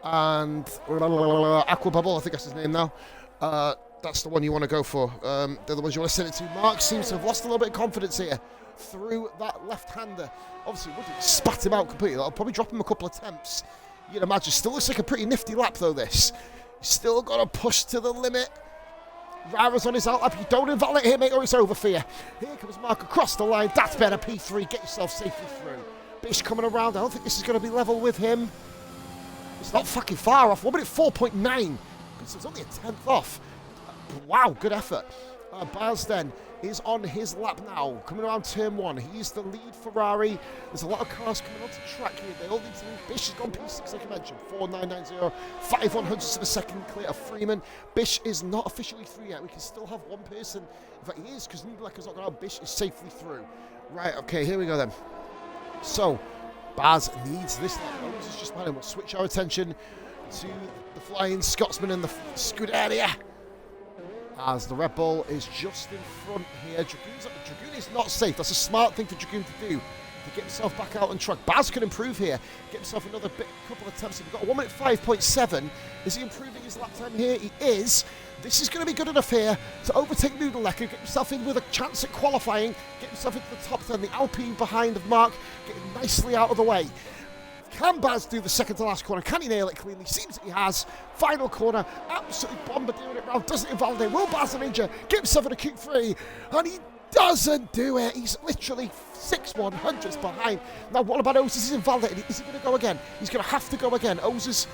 and Aquabubble, I think that's his name now. That's the one you want to go for. They're the ones you want to send it to. Mark seems to have lost a little bit of confidence here through that left-hander. Obviously, it wouldn't spat him out completely. That'll probably drop him a couple of attempts. You'd imagine. Still looks like a pretty nifty lap, though, this. He's still got to push to the limit. Rara's on his out lap. You don't invalidate here, mate, or it's over for you. Here comes Mark across the line. That's better, P3. Get yourself safely through. Bish coming around. I don't think this is going to be level with him. It's not fucking far off. 1 minute 4.9. It's only a 10th off. Wow, good effort. Baz then is on his lap now, coming around turn 1. He's the lead Ferrari. There's a lot of cars coming onto track here. They all need to move. Bish has gone P6, like I mentioned. 4.990, 5 100ths of a second clear of Freeman. Bish is not officially through yet. We can still have one person. In fact, he is, because Noodleneck has not gone out. Bish is safely through. Right, okay, here we go then. So, Baz needs this lap. Owens is just behind him. We'll switch our attention to the Flying Scotsman and the Scuderia, as the Red Bull is just in front here. Dragoon is not safe. That's a smart thing for Dragoon to do. to get himself back out on track. Baz can improve here. Get himself another couple of attempts. We've got a 1 minute 5.7. Is he improving his lap time here? He is. This is going to be good enough here to overtake Nudelek and get himself in with a chance at qualifying. Get himself into the top 10. The Alpine behind of Mark, getting nicely out of the way. Can Baz do the second to last corner? Can he nail it cleanly? Seems that he has. Final corner, absolutely bombardiering it round. Doesn't invalidate. Will Baz Ninja get himself in a Q3? And he doesn't do it. He's literally 6/100ths behind. Now, what about Ozes? He's invalidated. Is he going to go again? He's going to have to go again. Ozes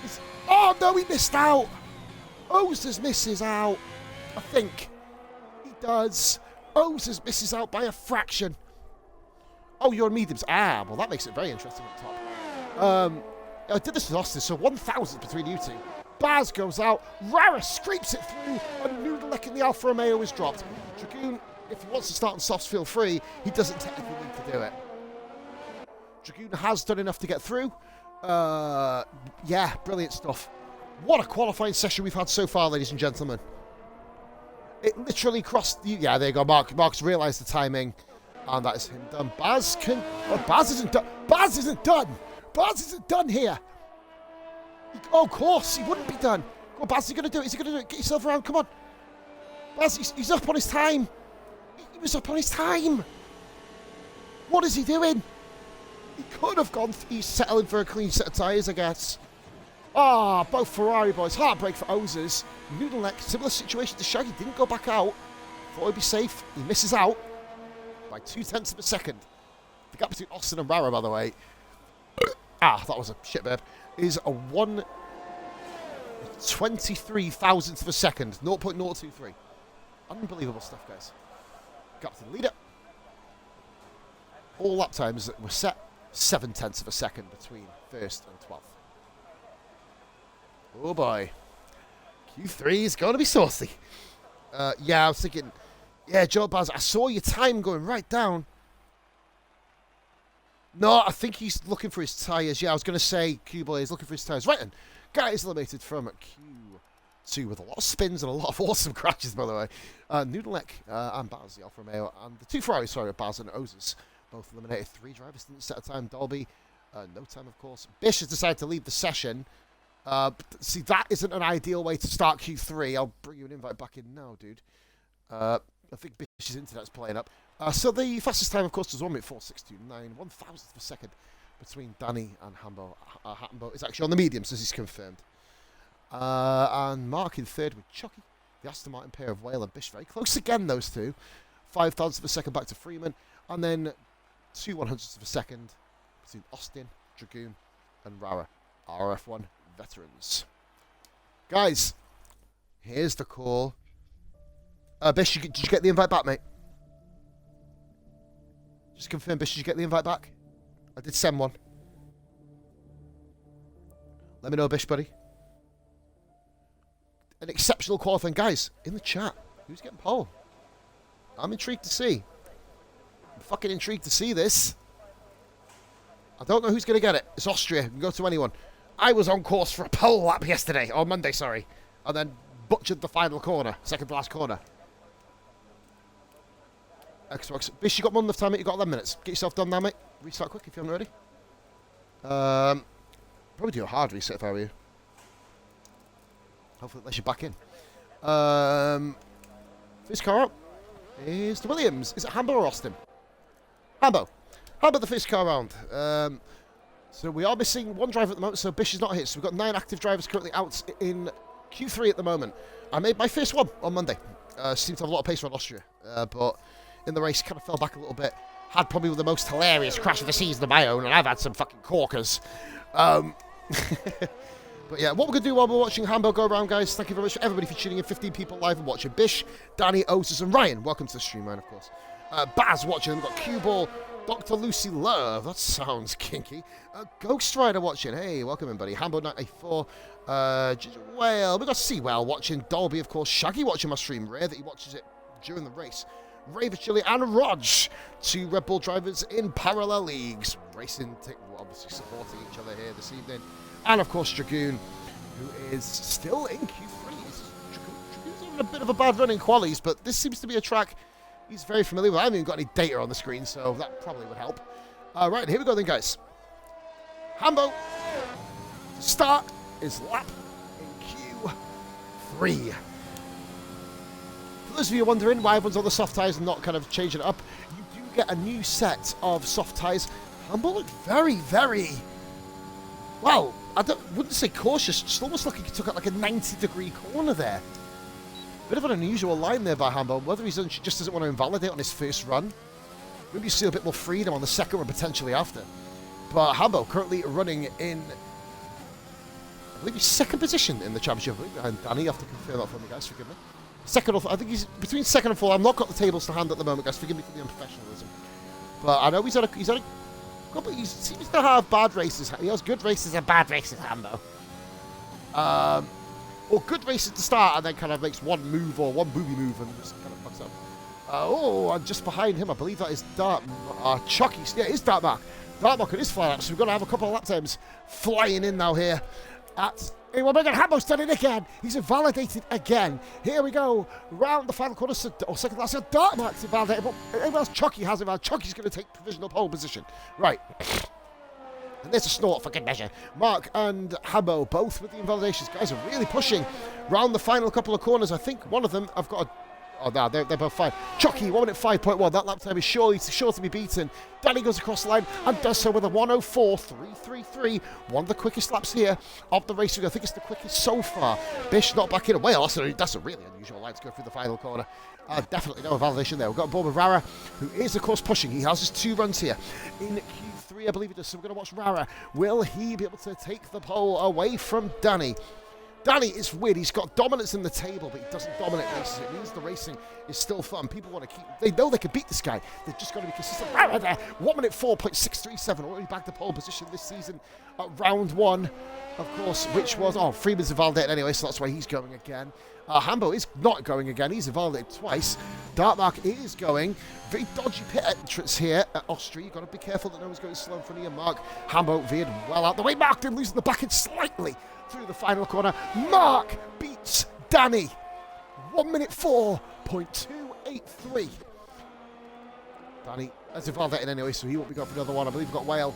is... Oh, no, he missed out. Ozes misses out. I think he does. Ozes misses out by a fraction. Oh, you're mediums. Ah, well, that makes it very interesting at the top. I did this with Austin, so 1,000 between you two. Baz goes out. Rara scrapes it through, and Nudelek in the Alfa Romeo is dropped. Dragoon, if he wants to start on softs, feel free. He doesn't technically need to do it. Dragoon has done enough to get through. Yeah, brilliant stuff. What a qualifying session we've had so far, ladies and gentlemen. It literally crossed the... Yeah, there you go, Mark. Mark's realised the timing, and that is him done. Baz can... Oh, Baz isn't done. Baz isn't done. Baz isn't done here. Oh, of course, he wouldn't be done. Go on, Baz, is he going to do it? Is he going to do it? Get yourself around, come on. Baz, he's up on his time. He was up on his time. What is he doing? He could have gone... He's settling for a clean set of tyres, I guess. Ah, both Ferrari boys. Heartbreak for Ozes. Nudelek, similar situation to Shaggy. Didn't go back out. Thought he'd be safe. He misses out by 0.2 of a second. The gap between Austin and Rara, by the way... that was a shit burp. Is a 1/23,000th of a second. 0.023. Unbelievable stuff, guys. Gap to the leader. All lap times were set 0.7 of a second between first and 12th. Oh boy. Q3 is going to be saucy. Yeah, I was thinking, yeah, Joe Baz, I saw your time going right down. No, I think he's looking for his tyres. Yeah, I was going to say Q-Boy is looking for his tyres. Right then, guy is eliminated from Q2 with a lot of spins and a lot of awesome crashes, by the way. Nudelek and Baz, the Alfa Romeo, and the two Ferraris, sorry, Baz and Ozes, both eliminated. 3 drivers didn't set a time. Dolby, no time, of course. Bish has decided to leave the session. See, that isn't an ideal way to start Q3. I'll bring you an invite back in now, dude. I think Bish's internet's playing up. So the fastest time, of course, was 1:46.29, 1,000th of a second between Danny and Hambo. Hambo is actually on the mediums, as he's confirmed. And Mark in third with Chucky, the Aston Martin pair of Whale and Bish. Very close again, those two. 5,000th of a second back to Freeman. And then 2/100ths of a second between Austin, Dragoon, and Rara. RRF1 veterans. Guys, here's the call. Bish, did you get the invite back, mate? Just confirm, Bish, did you get the invite back? I did send one. Let me know, Bish, buddy. An exceptional qualifying. Guys, in the chat, who's getting pole? I'm intrigued to see. I'm fucking intrigued to see this. I don't know who's going to get it. It's Austria. You can go to anyone. I was on course for a pole lap yesterday, or Monday, sorry, and then butchered the final corner, second to last corner. Xbox. Bish, you got more than enough time, mate. You got 11 minutes. Get yourself done now, mate. Restart quick if you haven't already. Probably do a hard reset if I were you. Hopefully it lets you back in. First car out is the Williams. Is it Hambo or Austin? Hambo. Hambo the first car round. So we are missing one driver at the moment, so Bish is not hit. So we've got 9 active drivers currently out in Q3 at the moment. I made my first one on Monday. Seemed to have a lot of pace around Austria, but in the race kind of fell back a little bit. Had probably the most hilarious crash of the season of my own, and I've had some fucking corkers. But yeah, what we're going to do while we're watching Hambo go around, guys, thank you very much for everybody for tuning in. 15 people live and watching. Bish, Danny, Otis, and Ryan. Welcome to the stream, Ryan, of course. Baz watching. We've got Q-Ball, Dr. Lucy Love. That sounds kinky. Ghost Rider watching. Hey, welcome in, buddy. Hambo 984. Whale. We've got Seawell watching. Dolby, of course. Shaggy watching my stream. Rare that he watches it during the race. Raver Chili and Rog, 2 Red Bull drivers in parallel leagues, racing, obviously supporting each other here this evening. And of course Dragoon, who is still in Q3. Dragoon's having a bit of a bad run in qualies, but this seems to be a track he's very familiar with. I haven't even got any data on the screen, so that probably would help. Right, here we go then, guys. Hambo, start is lap in Q3. For those of you wondering why everyone's on the soft tyres and not kind of changing it up, you do get a new set of soft tyres. Hambo looked very, very, well, wouldn't say cautious, just almost like he took out like a 90-degree corner there. Bit of an unusual line there by Hambo. Whether he just doesn't want to invalidate on his first run. Maybe you see a bit more freedom on the second one, potentially after. But Hambo currently running in, I believe he's second position in the championship. And Danny, you have to confirm that for me, guys. Forgive me. Second or I think he's between second and fourth. I've not got the tables to hand at the moment, guys. Forgive me for the unprofessionalism. But I know he's had a couple. He seems to have bad races. He has good races and bad races, Hambo. Or good races to start, and then kind of makes one move or one booby move and just kind of fucks up. And just behind him, I believe that is Chucky. Yeah, it is Dartmark. Dartmark on his fly lap, so we're going to have a couple of lap times flying in now here. Well, Hambo's done it again. He's invalidated again. Here we go. Round the final corner, or second last. Dartmark's invalidated, but everyone else, Chucky has invalidated. Chucky's going to take provisional pole position. Right. And there's a snort for good measure. Mark and Hambo, both with the invalidations. Guys are really pushing round the final couple of corners. I think one of them, I've got a... Oh, no, they're both fine. Chucky, 1 minute 5.1. That lap time is sure to be beaten. Danny goes across the line and does so with a 1:04.333. One of the quickest laps here of the race. I think it's the quickest so far. Bish not back in a whale. That's a really unusual line to go through the final corner. Definitely no validation there. We've got on board with Rara, who is, of course, pushing. He has his 2 runs here in Q3, I believe it does. So we're going to watch Rara. Will he be able to take the pole away from Danny? Danny is weird. He's got dominance in the table, but he doesn't dominate races. It means the racing is still fun. People want to keep... They know they can beat this guy. They've just got to be consistent. Right there. 1 minute 4.637. Already back to pole position this season at round 1, of course, which was... Oh, Freeman's invalidated anyway, so that's why he's going again. Hambo is not going again. He's invalidated twice. Dartmark is going. Very dodgy pit entrance here at Austria. You've got to be careful that no one's going slow in front of you. Mark Hambo veered well out the way. Mark did losing the back end slightly through the final corner. Mark beats Danny. 1 minute 4.283. Danny has invalidated anyway, so he won't be going for another one. I believe we've got Whale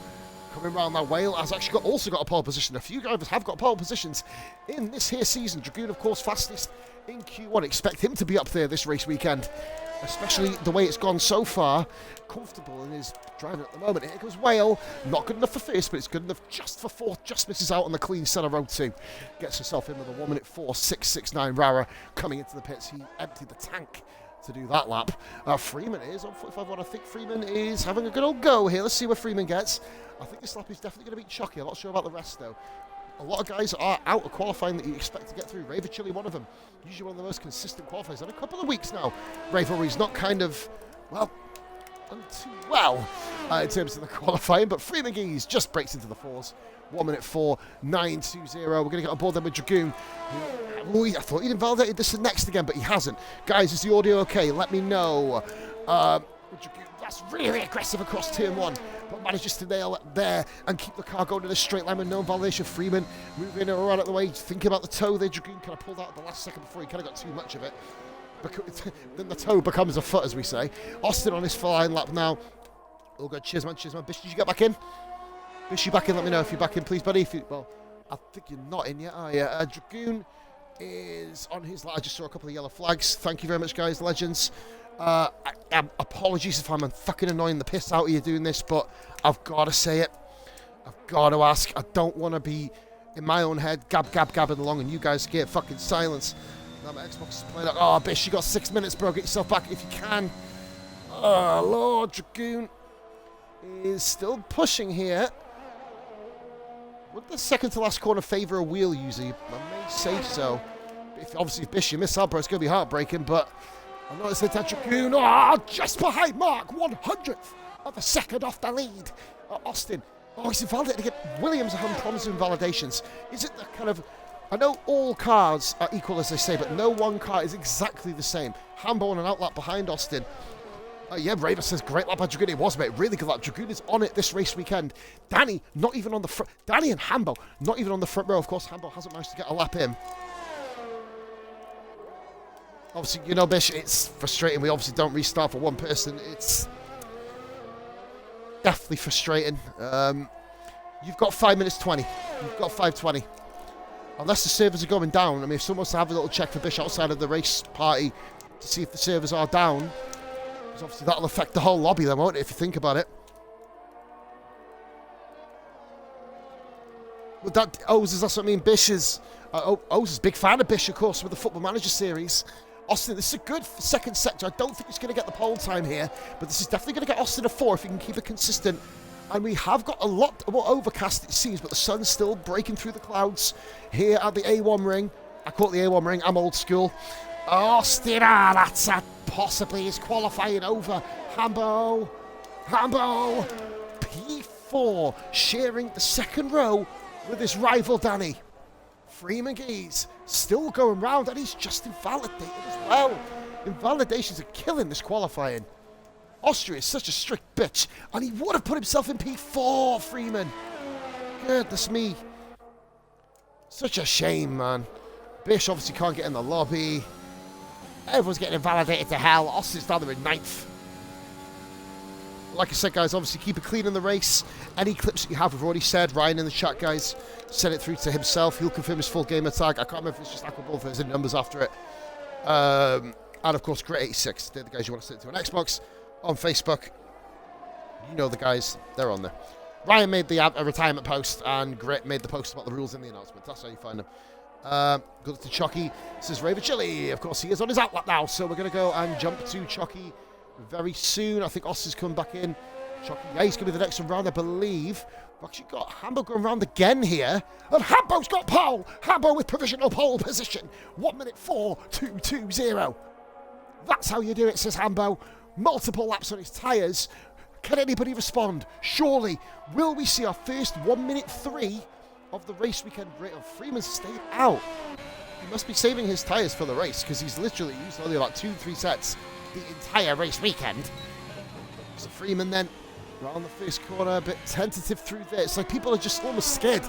coming round. That Whale has actually also got a pole position. A few drivers have got pole positions in this here season. Dragoon, of course, fastest in Q1. Expect him to be up there this race weekend, especially the way it's gone so far. Comfortable in his driving at the moment. Here goes Whale. Not good enough for first, but it's good enough just for fourth. Just misses out on the clean center row 2. Gets himself in with a 1 minute 4.669. Rara coming into the pits. He emptied the tank to do that lap. Freeman is on 45.1. I think Freeman is having a good old go here. Let's see where Freeman gets. I think this lap is definitely going to beat Chucky. I'm not sure about the rest, though. A lot of guys are out of qualifying that you expect to get through. Raver Chili, one of them. Usually one of the most consistent qualifiers. And a couple of weeks now, Raver, where he's not kind of, well, done too well in terms of the qualifying. But Freeman Geese just breaks into the 4s. 1 minute 4.920. We're going to get on board then with Dragoon. I thought he'd invalidated this next again, but he hasn't. Guys, is the audio okay? Let me know. Dragoon, that's really aggressive across turn 1, but manages to nail it there and keep the car going in a straight line with no invalidation. Freeman moving around out the way, thinking about the toe there. Dragoon kind of pulled out at the last second before he kind of got too much of it. Then the toe becomes a foot, as we say. Austin on his flying lap now. Oh, good. Cheers, man. Cheers, man. Bish, did you get back in? Bish, you back in? Let me know if you're back in, please, buddy. Well, I think you're not in yet, are you? Dragoon is on his lap. I just saw a couple of yellow flags. Thank you very much, guys. Legends. Apologies if I'm fucking annoying the piss out of you doing this, but I've got to say it. I've got to ask. I don't want to be in my own head gabbing along and you guys get fucking silence. Now my Xbox is playing out. Oh, Bish, you got 6 minutes, bro. Get yourself back if you can. Oh, Lord. Dragoon is still pushing here. Would the second to last corner favour a wheel user? I may say so. Obviously, if Bish, you miss out, bro, it's going to be heartbreaking, but I noticed that Dragoon, just behind Mark, 100th of a second off the lead. Austin, he's invalidated again. Williams are having problems with invalidations. Is it the kind of... I know all cars are equal, as they say, but no one car is exactly the same. Hambo on an outlap behind Austin. Yeah, Raver says, great lap by Dragoon. It was, mate. Really good lap. Dragoon is on it this race weekend. Danny, not even on the front. Danny and Hambo, not even on the front row. Of course, Hambo hasn't managed to get a lap in. Obviously, you know, Bish, it's frustrating. We obviously don't restart for one person. It's... definitely frustrating. You've got 5 minutes 20. You've got 5:20. Unless the servers are going down. I mean, if someone wants to have a little check for Bish outside of the race party to see if the servers are down, because obviously that'll affect the whole lobby then, won't it, if you think about it. But that, Oz, that's what I mean. Bish is... Oz is a big fan of Bish, of course, with the Football Manager series. Austin, this is a good second sector. I don't think it's going to get the pole time here, but this is definitely going to get Austin a 4 if he can keep it consistent. And we have got a lot more overcast, it seems, but the sun's still breaking through the clouds here at the A1 ring. I call it the A1 ring. I'm old school. Austin, that's possibly his qualifying over. Hambo, P4, sharing the second row with his rival Danny. Freeman Geese still going round, and he's just invalidated as well. Invalidations are killing this qualifying. Austria is such a strict bitch, and he would have put himself in P4, Freeman. Goodness me. Such a shame, man. Bish obviously can't get in the lobby. Everyone's getting invalidated to hell. Austin's down there in 9th. Like I said, guys, obviously keep it clean in the race. Any clips that you have, we've already said. Ryan in the chat, guys, send it through to himself. He'll confirm his full gamer tag. I can't remember if it's just Aqua Bull, if there's any numbers after it. And, of course, Grit86. They're the guys you want to send it to on Xbox. On Facebook, you know the guys, they're on there. Ryan made the retirement post, and Grit made the post about the rules in the announcement. That's how you find them. Goes to Chucky. This is Raver Chili. Of course, he is on his outlap now, so we're going to go and jump to Chucky very soon. I think Austin's coming back in. Chucky, yeah, he's going to be the next one round, I believe. We've actually got Hambo going round again here. And Hambo's got pole. Hambo with provisional pole position. 1 minute 4:220. That's how you do it, says Hambo. Multiple laps on his tyres. Can anybody respond? Surely. Will we see our first 1 minute 3 of the race weekend rate of Freeman stayed out? He must be saving his tyres for the race, because he's literally used only about 2-3 sets the entire race weekend. So Freeman then around the first corner, a bit tentative through there. It's like people are just almost scared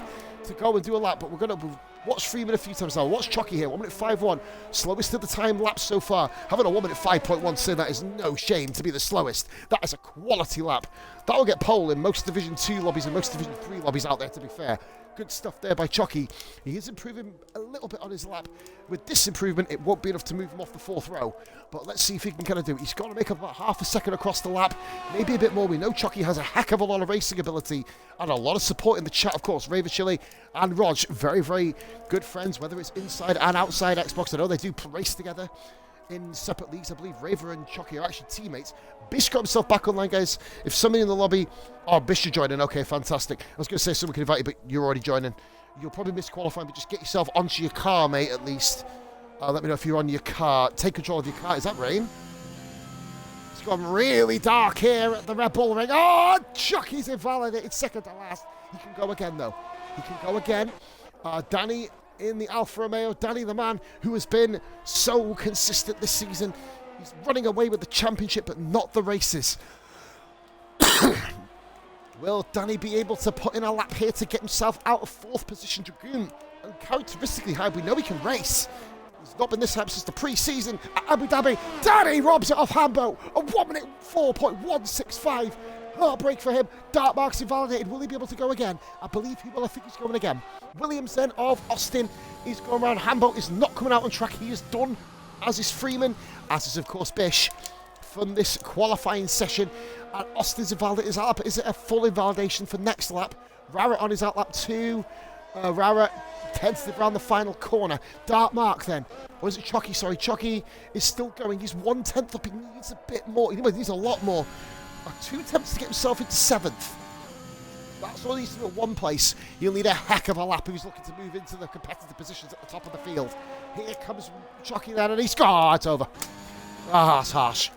to go and do a lap, but we're going to watch Freeman a few times now. Watch Chucky here, 1 minute 5:1. Slowest of the time lapse so far. Having a 1 minute 5.1 saying that is no shame to be the slowest. That is a quality lap. That will get pole in most Division 2 lobbies and most Division 3 lobbies out there, to be fair. Good stuff there by Chucky. He is improving a little bit on his lap. With this improvement, it won't be enough to move him off the 4th row. But let's see if he can kind of do it. He's got to make up about half a second across the lap. Maybe a bit more. We know Chucky has a heck of a lot of racing ability and a lot of support in the chat, of course. Raver Chili and Rog, very, very good friends, whether it's inside and outside Xbox. I know they do race together in separate leagues. I believe Raver and Chucky are actually teammates. Bish got himself back online, guys. If somebody in the lobby... Oh, Bish, you're joining. Okay, fantastic. I was going to say someone can invite you, but you're already joining. You'll probably miss qualifying, but just get yourself onto your car, mate, at least. Let me know if you're on your car. Take control of your car. Is that rain? It's gone really dark here at the Red Bull Ring. Oh, Chucky's invalidated. Second to last. He can go again, though. He can go again. Danny in the Alfa Romeo. Danny, the man who has been so consistent this season. He's running away with the championship, but not the races. Will Danny be able to put in a lap here to get himself out of 4th position? Dragoon, and characteristically high, we know he can race. He's not been this hype since the pre-season at Abu Dhabi. Danny robs it off Hambo. A 1 minute 4.165. Heartbreak for him. Dark marks invalidated. Will he be able to go again? I believe he will. I think he's going again. Williams then of Austin is going around. Hambo is not coming out on track. He is done, as is Freeman, as is, of course, Bish, from this qualifying session. And Austin's invalidated his lap. Is it a full invalidation for next lap? Rara on his out lap 2. Rara tentative around the final corner. Dark mark then. Or is it Chucky? Sorry, Chucky is still going. He's 1/10 up. He needs a bit more. He needs a lot more. 2 attempts to get himself into 7th. That's all he needs to do at one place. He'll need a heck of a lap if he's looking to move into the competitive positions at the top of the field. Here comes Chucky then, and he's... Oh, it's over. Ah, that's harsh.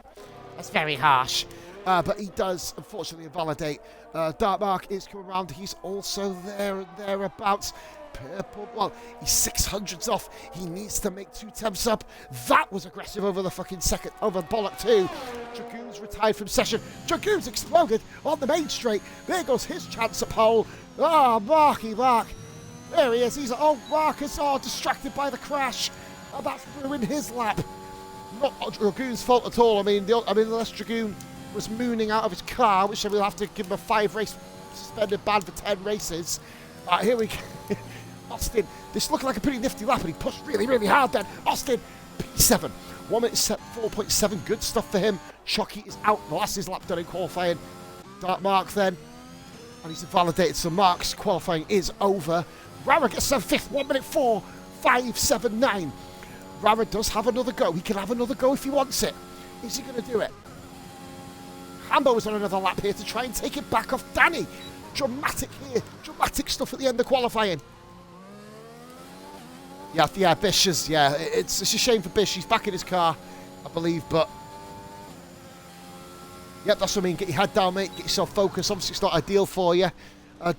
That's very harsh. But he does, unfortunately, invalidate. Dark Mark is coming around. He's also there and thereabouts. Purple, well, he's 600s off. He needs to make 2 attempts up. That was aggressive over the fucking second, over Bollock 2. Dragoon's retired from session. Dragoon's exploded on the main straight. There goes his chance at pole. Ah, Marky Mark. There he is. He's, oh, Marcus, distracted by the crash. That's ruined his lap. Not Dragoon's fault at all. I mean, unless Dragoon was mooning out of his car, which we'll have to give him a 5-race suspended ban for 10 races. Here we go. Austin, this looked like a pretty nifty lap, and he pushed really, really hard then. Austin, P7. 1 minute 4.7, good stuff for him. Shockey is out, the last his lap done in qualifying. Dark Mark then, and he's validated some marks. Qualifying is over. Rara gets a 5th, 1 minute 4.579. Rara does have another go. He can have another go if he wants it. Is he going to do it? Hambo is on another lap here to try and take it back off Danny. Dramatic here. Dramatic stuff at the end of qualifying. Yeah, Bish is, it's a shame for Bish. He's back in his car, I believe, but... Yep, that's what I mean. Get your head down, mate. Get yourself focused. Obviously, it's not ideal for you.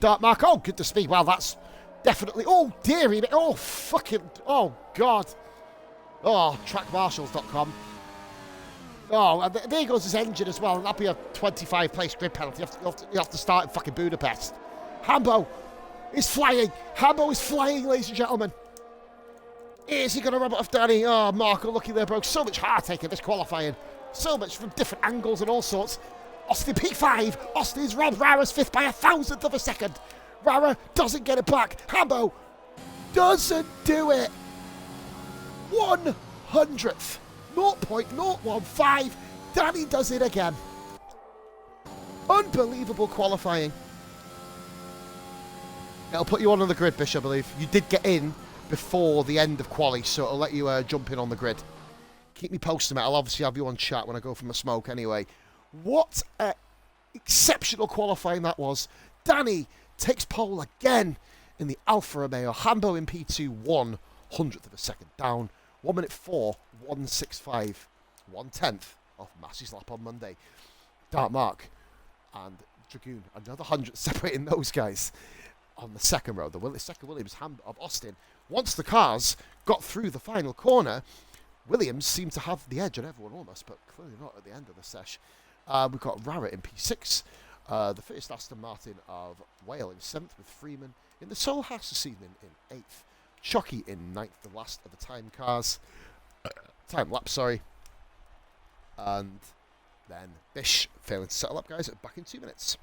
Dark Mark. Oh, good to speak. Well, that's definitely... Oh, dearie. Oh, fucking... Oh, God. Oh, trackmarshals.com. Oh, and there goes his engine as well. And that'll be a 25-place grid penalty. You have to start in fucking Budapest. Hambo is flying. Hambo is flying, ladies and gentlemen. Is he going to rub it off Danny? Oh, Marco, lucky there, bro. So much heartache in this qualifying. So much from different angles and all sorts. Austin P5. Austin's robbed Rara's 5th by 1,000th of a second. Rara doesn't get it back. Hambo doesn't do it. 100th. 0.015. Danny does it again. Unbelievable qualifying. It'll put you on the grid, Bish, I believe. You did get in before the end of quali, so it'll let you jump in on the grid. Keep me posted, mate. I'll obviously have you on chat when I go for my smoke anyway. What exceptional qualifying that was. Danny takes pole again in the Alfa Romeo. Hambo in P2, 1/100th of a second down. 1 minute 4.165. 1/10 off Massey's lap on Monday. Dark Mark and Dragoon, another 100 separating those guys on the second row. The second Williams of Austin. Once the cars got through the final corner, Williams seemed to have the edge on everyone almost, but clearly not at the end of the sesh. We've got Rara in P6, the first Aston Martin of Wales in 7th, with Freeman in the sole house this evening in 8th. Shockey in 9th, the last of the time lap, sorry. And then Bish failing to settle up, guys, back in 2 minutes.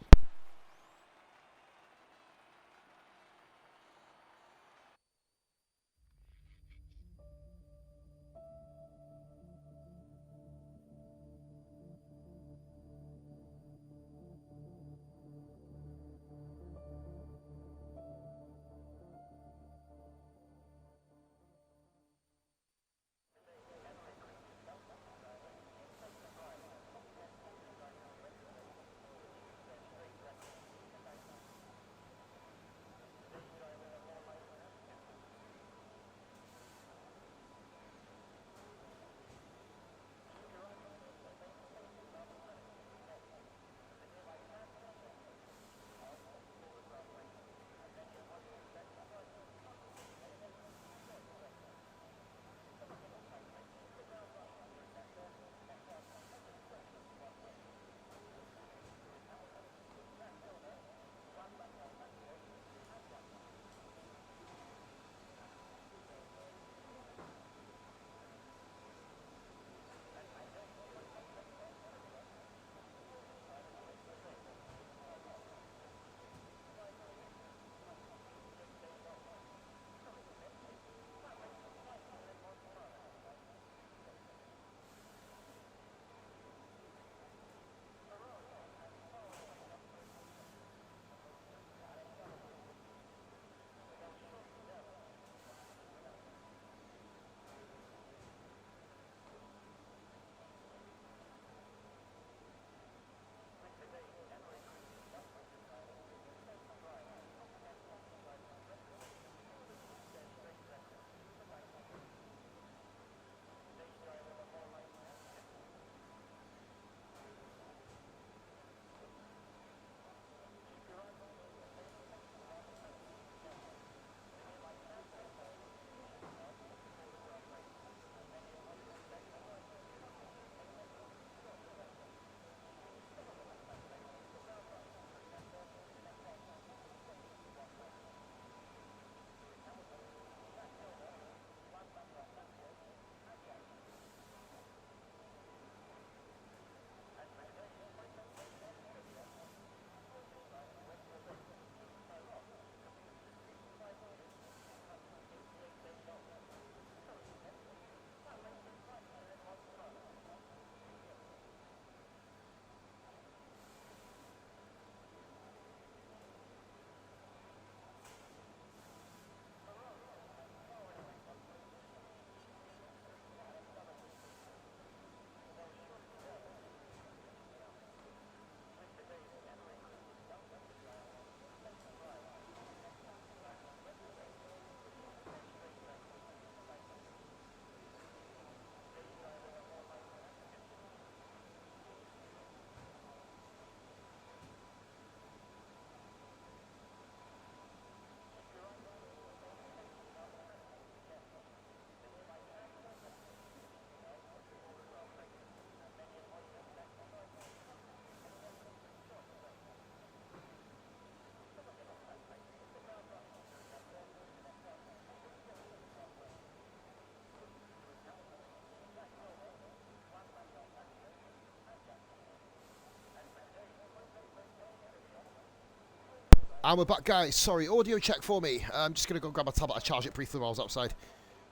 And we're back, guys. Sorry, audio check for me. I'm just going to go grab my tablet. I charged it briefly while I was outside.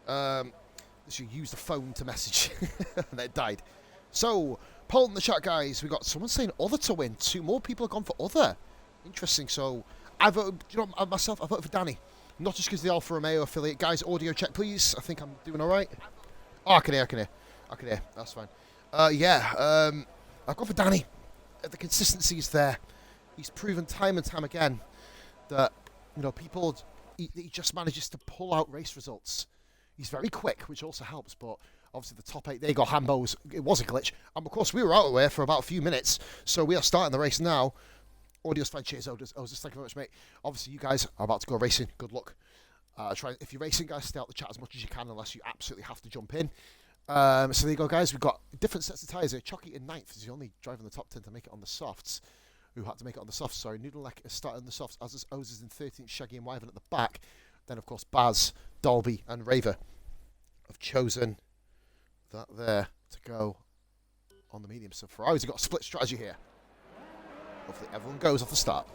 Literally used the phone to message, and then it died. So, poll in the chat, guys. We got someone saying other to win. 2 more people have gone for other. Interesting. So, I voted, myself, I voted for Danny. Not just because of the Alfa Romeo affiliate. Guys, audio check, please. I think I'm doing all right. Oh, I can hear. That's fine. I've gone for Danny. The consistency is there. He's proven time and time again that, he just manages to pull out race results. He's very quick, which also helps, but obviously the top 8, there you go, Hambo's, it was a glitch. And of course, we were out of the way for about a few minutes, so we are starting the race now. Audio's fine, cheers, Otis. Thank you very much, mate. Obviously, you guys are about to go racing. Good luck. If you're racing, guys, stay out the chat as much as you can, unless you absolutely have to jump in. So there you go, guys. We've got different sets of tyres here. Chucky in 9th is the only driver in the top 10 to make it on the softs. Who had to make it on the softs, sorry. Noodleneck is starting on the softs, as is Ozes in 13th, Shaggy and Wyvern at the back. Then, of course, Baz, Dolby and Raver have chosen that there to go on the medium. So Ferrari's have got a split strategy here. Hopefully everyone goes off the start.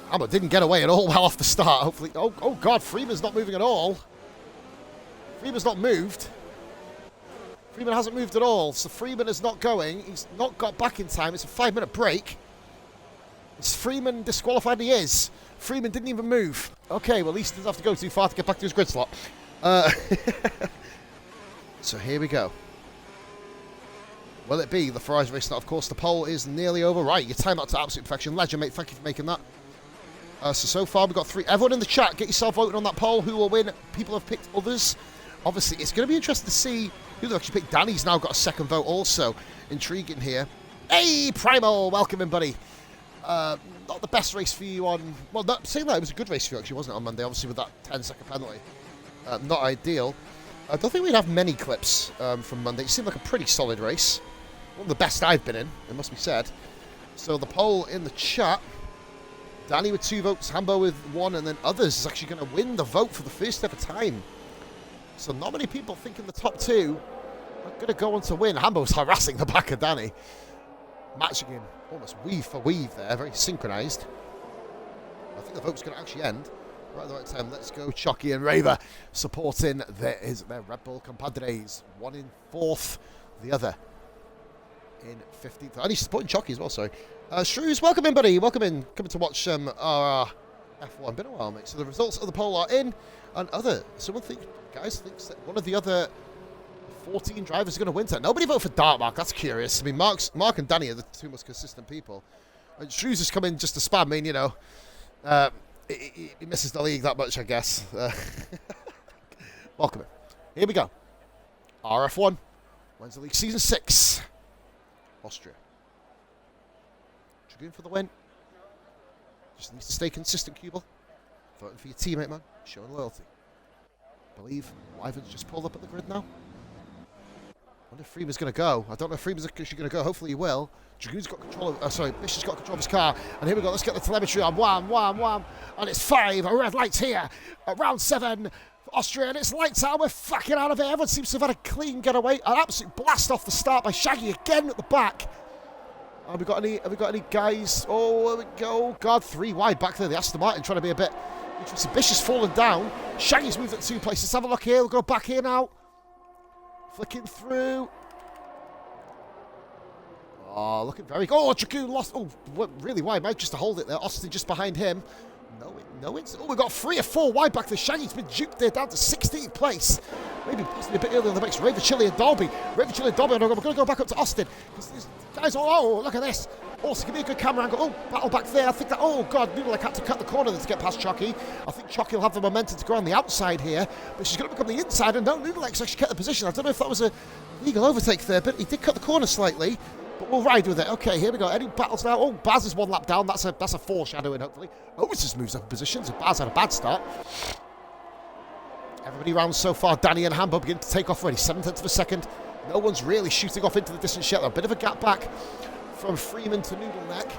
Hammer didn't get away at all well off the start. Hopefully, oh God, Freeman's not moving at all. Freeman's not moved. Freeman hasn't moved at all, so Freeman is not going. He's not got back in time. It's a 5-minute break. Is Freeman disqualified? He is. Freeman didn't even move. Okay, well, at least he doesn't have to go too far to get back to his grid slot. So here we go. Will it be the Ferrari race? Of course, the poll is nearly over. Right, your time out to absolute perfection. Legend, mate, thank you for making that. So far, we've got 3. Everyone in the chat, get yourself voting on that poll. Who will win? People have picked others. Obviously, it's going to be interesting to see who they've actually picked. Danny's now got a second vote also. Intriguing here. Hey, Primal, welcome in, buddy. Not the best race for you on... Well, saying that, it was a good race for you, actually, wasn't it, on Monday? Obviously, with that 10-second penalty. Not ideal. I don't think we'd have many clips from Monday. It seemed like a pretty solid race. One of the best I've been in, it must be said. So the poll in the chat... Danny with 2 votes, Hambo with 1, and then others is actually going to win the vote for the first ever time. So not many people thinking the top 2 are going to go on to win. Hambo's harassing the back of Danny. Matching him almost weave for weave there, very synchronised. I think the vote's going to actually end right at the right time. Let's go Chucky and Raver supporting their Red Bull compadres. One in 4th, the other in 15th. And he's supporting Chucky as well, sorry. Shrews, welcome in, buddy. Welcome in. Coming to watch RRF1. Been a while, mate. So the results of the poll are in. And someone thinks that one of the other 14 drivers are going to win tonight. Nobody voted for Dartmark. That's curious. I mean, Mark and Danny are the 2 most consistent people. And Shrews has come in just to spam. I mean, he misses the league that much, I guess. Welcome in. Here we go. RF1. Wins the league season 6. Austria. Dragoon for the win. Just needs to stay consistent, Cubel. Voting for your teammate, man. Showing loyalty. I believe Wyvern's just pulled up at the grid now. I wonder if Freeman's going to go. I don't know if Freeman's actually going to go. Hopefully he will. Dragoon's got control of... Bishop's got control of his car. And here we go. Let's get the telemetry on. Wham. And it's 5. Red lights here. Round 7. Austria. And it's lights out. We're fucking out of here. Everyone seems to have had a clean getaway. An absolute blast off the start by Shaggy again at the back. Have we got any guys? Oh, there we go. God, 3 wide back there. The Aston Martin trying to be a bit interesting. Bishop's fallen down. Shaggy's moved at 2 places. Let's have a look here. We'll go back here now. Flicking through. Oh, looking very good. Oh, Dragoon lost. Oh, really wide, mate, just to hold it there. Austin just behind him. No, it's... Oh, we've got 3 or 4 wide back there. Shaggy's been duped there down to 16th place. Maybe possibly a bit earlier in the mix. Raver, Chili and Dolby. And we're going to go back up to Austin. Guys, oh, look at this. Also, give me a good camera angle. Oh, battle back there. I think that... Oh, God, Noodleneck had to cut the corner to get past Chucky. I think Chucky will have the momentum to go on the outside here. But she's going to become the inside. And no, Noodleneck's actually kept the position. I don't know if that was a legal overtake there, but he did cut the corner slightly. But we'll ride with it. Okay, here we go. Any battles now? Oh, Baz is 1 lap down. That's a foreshadowing, hopefully. Owens just moves up in position. So Baz had a bad start. Everybody round so far. Danny and Hambo begin to take off already. 7/10 of a second. No one's really shooting off into the distance yet. A bit of a gap back from Freeman to Noodleneck.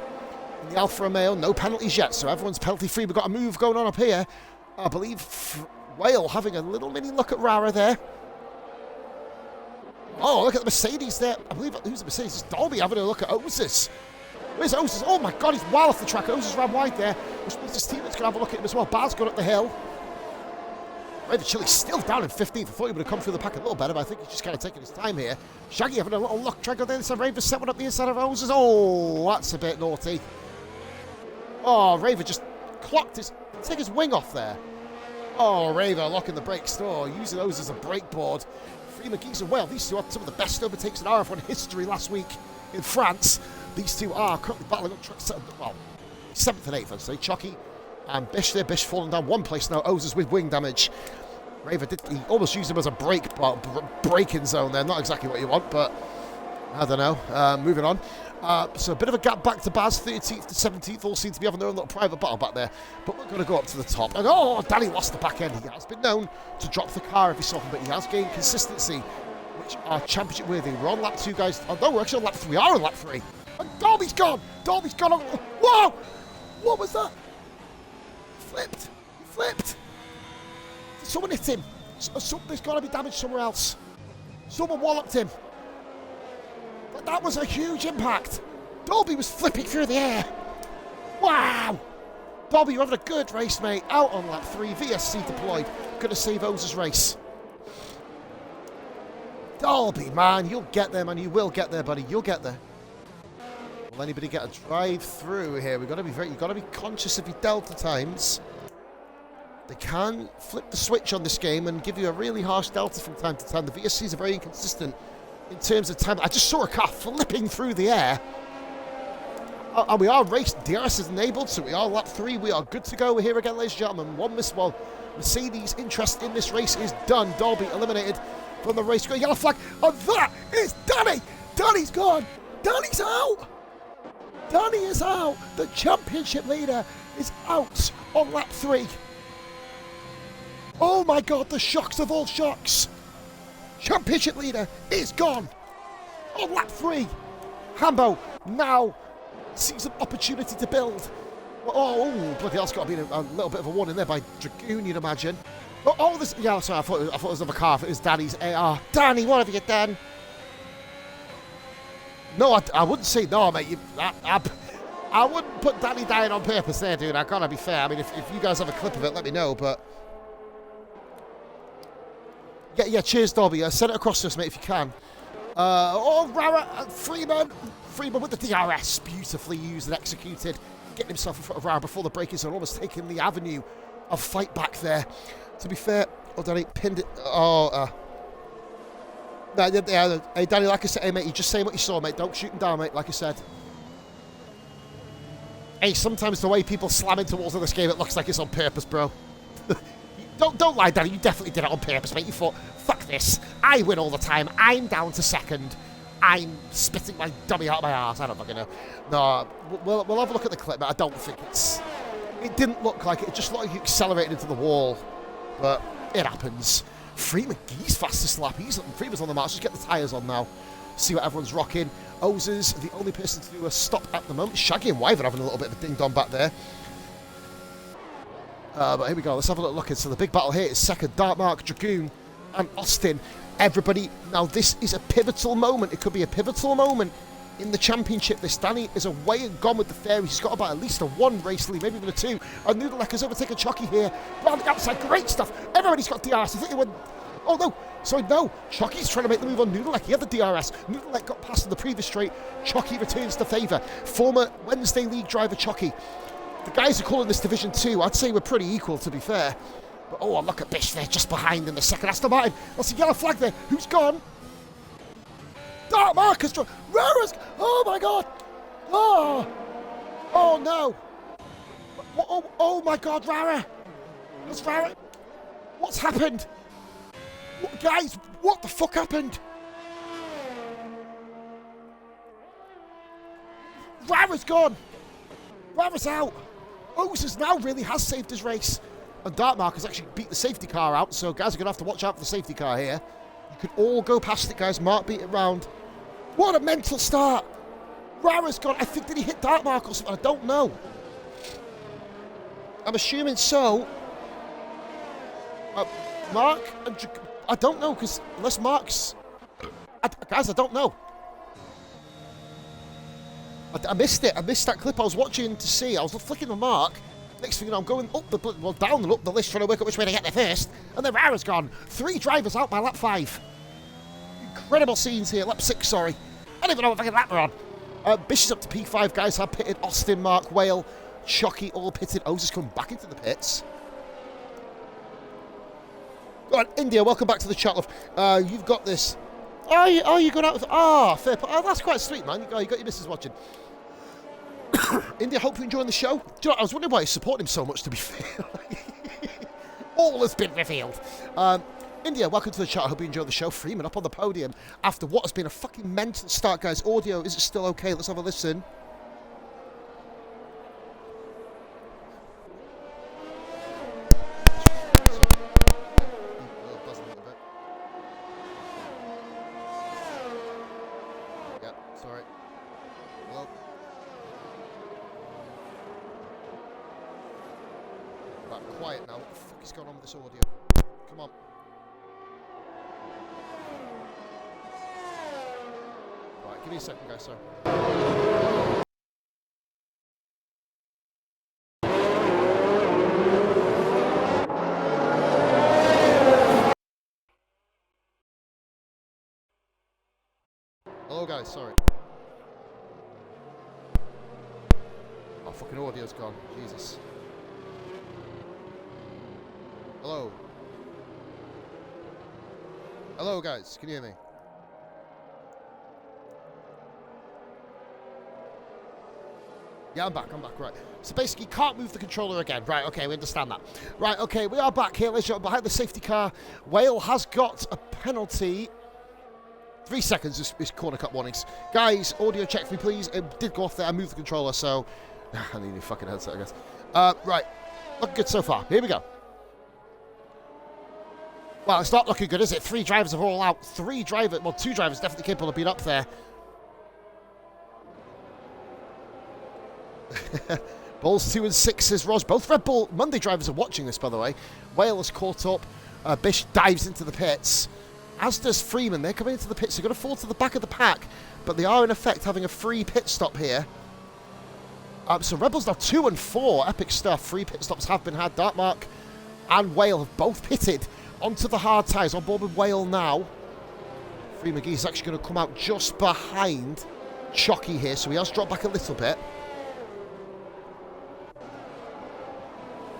In the Alfa Romeo, no penalties yet. So everyone's penalty free. We've got a move going on up here. I believe Whale having a little mini look at Rara there. Oh, look at the Mercedes there. I believe, who's the Mercedes? It's Dolby having a look at Osis. Where's Oses? Oh my God, he's well off the track. Oses ran wide there, which means his teammates can have a look at him as well. Bar's gone up the hill. Raven Chili's still down in 15th. I thought he would have come through the pack a little better, but I think he's just kind of taking his time here. Shaggy having a little look, trying to go down the inside. Raven set one up the inside of Oses. Oh, that's a bit naughty. Oh, Raven just clocked his... Take his wing off there. Oh, Raven locking the brakes. Oh, using those as a brake board. Freeman Geese and well, these two had some of the best overtakes in RF1 history last week in France. These two are currently battling up tracks. Well, 7th and 8th, I'd say. Chucky and Bish there. Bish falling down one place now. Oses with wing damage. Raven he almost used him as a braking zone there. Not exactly what you want, but I don't know. Moving on. So a bit of a gap back to Baz, 13th to 17th. All seem to be having their own little private battle back there. But we're going to go up to the top. And oh, Danny lost the back end. He has been known to drop the car every so often, but he has gained consistency, which are championship worthy. We're on lap 2, guys. Oh, no, we're actually on lap 3. We are on lap 3. And Darby's gone. Darby's gone. Whoa! What was that? Flipped. He flipped. Someone hit him. There's got to be damage somewhere else. Someone walloped him. That was a huge impact. Dolby was flipping through the air. Wow. Dolby, you're having a good race, mate. Out on lap 3. VSC deployed. Going to save Oses' race. Dolby, man. You'll get there, man. You will get there, buddy. You'll get there. Will anybody get a drive through here? You've got to be conscious of your delta times. They can flip the switch on this game and give you a really harsh delta from time to time. The VSCs are very inconsistent in terms of time. I just saw a car flipping through the air. And we are racing. DRS is enabled, so we are lap 3. We are good to go. We're here again, ladies and gentlemen. One miss one. Mercedes' interest in this race is done. Dolby eliminated from the race. Got a yellow flag. And that is Danny. Danny's gone. Danny's out. Danny is out. The championship leader is out on lap 3. Oh my God, the shocks of all shocks. Championship leader is gone on lap 3. Hambo now sees an opportunity to build. Oh, bloody hell, it's got to be a little bit of a warning there by Dragoon, you'd imagine. Oh, this... Yeah, sorry, I thought it was another car. It was Danny's AR. Danny, what have you done? No, I wouldn't say no, mate. I wouldn't put Danny dying on purpose there, dude. I gotta be fair. I mean, if you guys have a clip of it, let me know, but... Yeah, cheers, Dolby. Send it across to us, mate, if you can. Rara, Freeman with the DRS. Beautifully used and executed. Getting himself in front of Rara before the breakers are almost taking the avenue of fight back there. To be fair, Danny pinned it. Hey, Danny, like I said, hey, mate, you just saying what you saw, mate. Don't shoot him down, mate, like I said. Hey, sometimes the way people slam into walls in this game, it looks like it's on purpose, bro. Don't lie, Danny. You definitely did it on purpose, mate. You thought, fuck this. I win all the time. I'm down to second. I'm spitting my dummy out of my arse. I don't fucking know. No, we'll have a look at the clip, mate. I don't think it's... It didn't look like it. It just looked like you accelerated into the wall. But it happens. Freeman Geese fastest lap. Freeman's on the march. Just get the tyres on now. See what everyone's rocking. Oses, the only person to do a stop at the moment. Shaggy and Wyvern having a little bit of a ding-dong back there. But here we go. Let's have a little look. So the big battle here is second. Darkmark, Dragoon, and Austin. Everybody. Now this is a pivotal moment. It could be a pivotal moment in the championship. This Danny is away and gone with the fairies. He's got about at least a 1 race lead, maybe even a 2. And Noodlek has overtaken Chucky here. Round the outside. Great stuff. Everybody's got DRS. I think they went... Oh, no. Sorry, no. Chucky's trying to make the move on Noodlek. He had the DRS. Noodlek got past in the previous straight. Chucky returns the favour. Former Wednesday League driver Chucky. The guys who call in this Division 2, I'd say we're pretty equal, to be fair. But, oh, look at Bish there, just behind in the second. Aston Martin. That's a yellow flag there. Who's gone? Dark Marcus. Rara's... Oh, my God. Oh. Oh, no. Oh, my God, Rara. That's Rara. What's happened? Guys, what the fuck happened? Rara's gone. Rara's out. Oses now really has saved his race. And Darkmark has actually beat the safety car out, so guys are going to have to watch out for the safety car here. You could all go past it, guys. Mark beat it round. What a mental start. Rara's gone. I think, did he hit Darkmark or something? I don't know. I'm assuming so. Mark and... I don't know, because unless Mark's... guys, I don't know. I missed it. I missed that clip I was watching to see. I was flicking the mark. Next thing you know, I'm going up down and up the list trying to work out which way to get there first. And then Rara's gone. 3 drivers out by lap 5. Incredible scenes here. Lap 6, sorry. I don't even know what fucking lap we're on. Bish is up to P5, guys. Have pitted. Austin, Mark, Whale, Shockey, all pitted. O's is coming back into the pits. Go on, India, welcome back to the chat, love. You've got this. Oh, you going out with... fair play. Oh, that's quite sweet, man. You got your missus watching. India, hope you're enjoying the show. Do you know, I was wondering why you support him so much, to be fair. All has been revealed. India, welcome to the chat. I hope you enjoy the show. Freeman up on the podium after what has been a fucking mental start, guys. Audio, is it still okay? Let's have a listen. Quiet now. What the fuck is going on with this audio? Come on. Right, give me a second, guys, sorry. Hello, guys, sorry. Oh, fucking audio's gone. Jesus. Hello. Hello, guys. Can you hear me? Yeah, I'm back, right. So basically, can't move the controller again. Right, okay, we understand that. Right, okay, we are back here. Let's jump behind the safety car. Whale has got a penalty. 3 seconds is corner cut warnings. Guys, audio check for me, please. It did go off there. I moved the controller, so... I need a new fucking headset, I guess. Right. Looking good so far. Here we go. Well, it's not looking good, is it? 3 drivers are all out. 2 drivers definitely capable of being up there. Bulls 2 and 6 says Ros. Both Red Bull Monday drivers are watching this, by the way. Whale has caught up. Bish dives into the pits. As does Freeman. They're coming into the pits. They're going to fall to the back of the pack, but they are, in effect, having a free pit stop here. So Red Bull's now 2 and 4. Epic stuff. 3 pit stops have been had. Dartmark and Whale have both pitted onto the hard tyres. On board with Whale now. Free McGee is actually going to come out just behind Shockey here, so he has dropped back a little bit.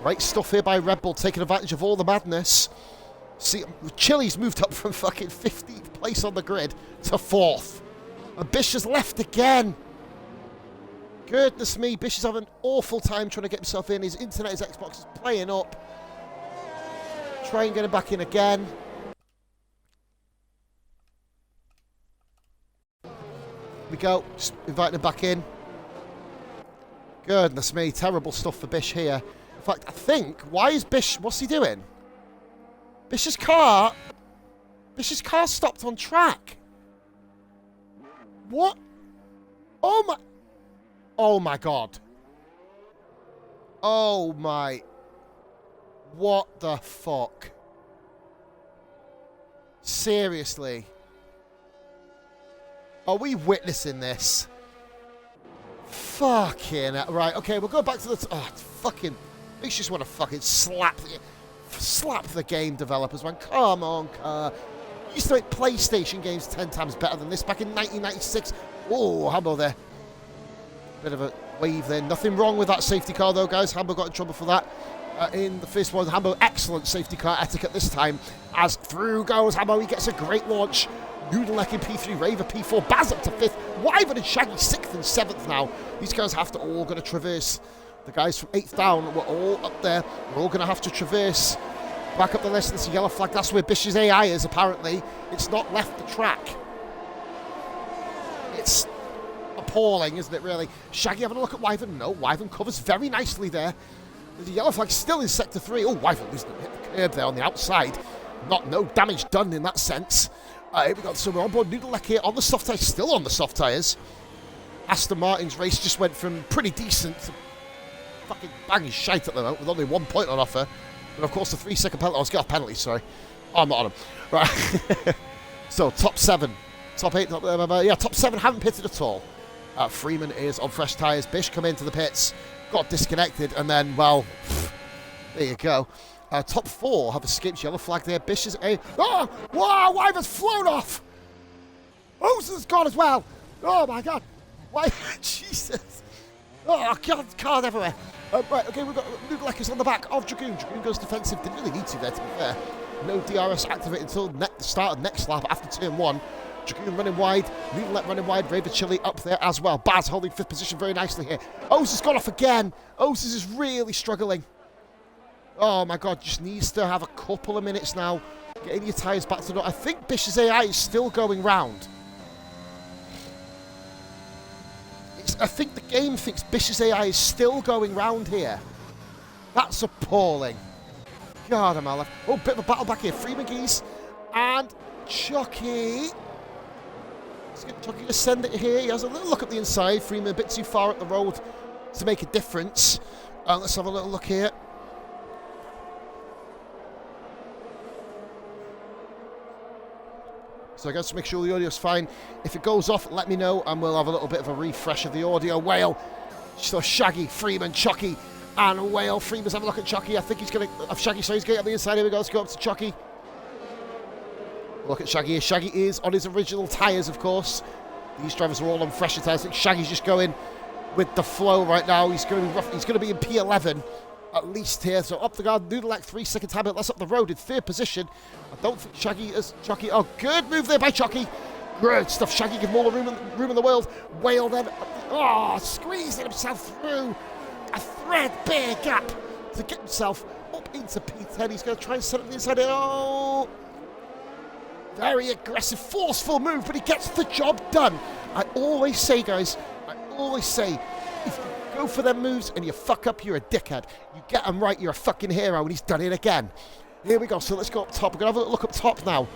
Right stuff here by Red Bull, taking advantage of all the madness. See, Chili's moved up from fucking 15th place on the grid to 4th. And Bish has left again. Goodness me, Bish is having an awful time trying to get himself in. His internet, his Xbox is playing up. Try and get him back in again. Here we go, just inviting him back in. Goodness me, terrible stuff for Bish here. In fact, I think, why is Bish, what's he doing? Bish's car stopped on track. What? Oh my God. Oh my. What the fuck? Seriously? Are we witnessing this? Fucking hell. Right, okay, we'll go back to the... fucking... Makes you just want to fucking slap the game developers, man. Come on, car. You used to make PlayStation games 10 times better than this back in 1996. Oh, Hambo there. Bit of a wave there. Nothing wrong with that safety car, though, guys. Hambo got in trouble for that. In the first one, Hambo, excellent safety car etiquette this time. As through goes Hambo, he gets a great launch. Noodleneck in P3, Raver P4, Baz up to 5th. Wyvern and Shaggy 6th and 7th now. These guys have to all going to traverse. The guys from 8th down were all up there. We're all going to have to traverse. Back up the list, there's a yellow flag. That's where Bish's AI is, apparently. It's not left the track. It's appalling, isn't it, really? Shaggy having a look at Wyvern. No, Wyvern covers very nicely there. There's a yellow flag still in Sector 3. Oh, Wyvern hit the curb there on the outside. No damage done in that sense. Here we got some on board Noodleneck here on the soft tyres. Still on the soft tyres. Aston Martin's race just went from pretty decent to fucking banging shite at the moment with only 1 point on offer. But of course the 3-second penalty. I was getting off penalty, sorry. Oh, I'm not on him. Right. So top 7. Top 8. Top 7 haven't pitted at all. Freeman is on fresh tyres. Bish come into the pits, got disconnected, and then, well, there you go. Top 4 have escaped yellow flag there. Bish is a... Oh! Wow! Wyver's flown off! Osen's gone as well! Oh, my God! Why? Jesus! Oh, God, cars everywhere. Right, okay, we've got Ludelekers on the back of Dragoon. Dragoon goes defensive. Didn't really need to there, to be fair. No DRS activated until the start of next lap after turn 1. Dragoon running wide. Ludelek running wide. Ravenchili up there as well. Baz holding 5th position very nicely here. Osen's gone off again. Osen's is really struggling. Oh, my God. Just needs to have a couple of minutes now. Getting your tyres back to the... I think Bish's AI is still going round. I think the game thinks Bish's AI is still going round here. That's appalling. God, I'm alive. Oh, bit of a battle back here. Freeman Geese and Chucky. Let's get Chucky to send it here. He has a little look at the inside. Freeman a bit too far up the road to make a difference. Let's have a little look here. So I guess to make sure the audio's fine. If it goes off, let me know, and we'll have a little bit of a refresh of the audio. Whale, so Shaggy, Freeman, Chucky, and Whale. Freeman's having a look at Chucky. I think he's going to... Shaggy, so he's going on the inside. Here we go. Let's go up to Chucky. Look at Shaggy here. Shaggy is on his original tyres, of course. These drivers are all on fresher tyres. I think Shaggy's just going with the flow right now. He's going to be rough. He's going to be in P11 at least here. So up the guard, Nudelek 3 second time. That's up the road in 3rd position. I don't think Shaggy is... Chucky. Oh, good move there by Chucky. Great stuff. Shaggy give him all the room in the world. Whale then. Oh, squeezing himself through a threadbare gap to get himself up into P10. He's going to try and set up the inside. Oh, very aggressive, forceful move, but he gets the job done. I always say, guys, if you go for them moves and you fuck up, you're a dickhead. You get them right, you're a fucking hero, and he's done it again. Here we go. So let's go up top. We're going to have a look up top now.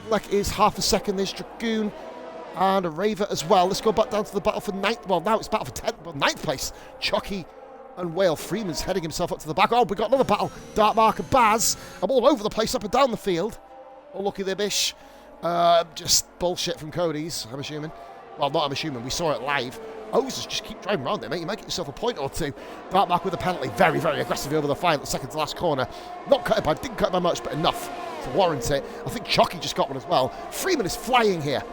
Nudelek is half a second. There's Dragoon and a Raver as well. Let's go back down to the battle for 9th. Well, now it's battle for 10th, well, 9th place. Chucky and Whale. Freeman's heading himself up to the back. Oh, we got another battle. Dark Mark and Baz. I'm all over the place, up and down the field. Oh, lucky there, Bish. Just bullshit from Cody's, I'm assuming. Well, not I'm assuming. We saw it live. Oses, just keep driving around there, mate. You might get yourself a point or two. Dark Mark with a penalty. Very, very aggressive over the final, second to last corner. Not cut it by, didn't cut it by much, but enough to warrant it. I think Chucky just got one as well. Freeman is flying here.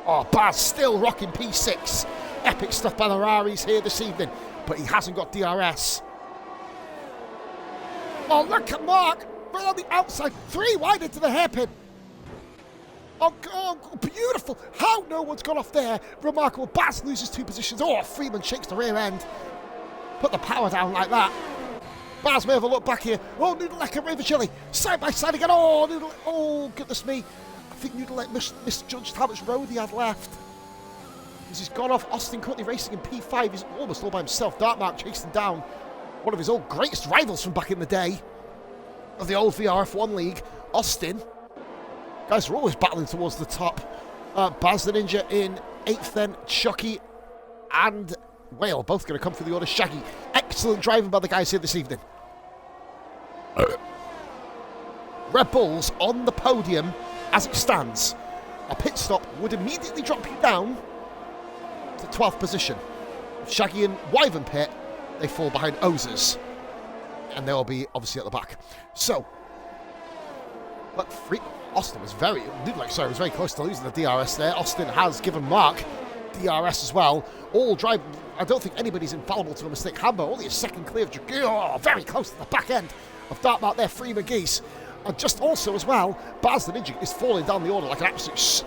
Oh, Baz still rocking P6. Epic stuff by the Raris here this evening, but he hasn't got DRS. Oh, look at Mark. Right on the outside. 3 wide into the hairpin. Oh, beautiful. How no one's gone off there. Remarkable. Baz loses 2 positions. Oh, Freeman shakes the rear end. Put the power down like that. Baz may have a look back here. Oh, Nudelek and Ravenchili. Side by side again. Oh, Nudelek. Oh, goodness me. I think Nudelek misjudged how much road he had left. Because he's gone off. Austin currently racing in P5. He's almost all by himself. Dark Mark chasing down one of his old greatest rivals from back in the day of the old RRF1 league, Austin. Guys are always battling towards the top. Baz the Ninja in 8th then. Chucky and Whale both going to come through the order. Shaggy. Excellent driving by the guys here this evening. Red Bulls on the podium as it stands. A pit stop would immediately drop you down to 12th position. If Shaggy and Wyvern pit, they fall behind Oses. And they'll be obviously at the back. So, but Austin was very close to losing the DRS there. Austin has given Mark DRS as well. All drive. I don't think anybody's infallible to a mistake. Hambo only a second clear of Dragoon. Oh, very close to the back end of Dark Mark there. Freeman Geese. And just also as well, Baz the Ninja is falling down the order like an absolute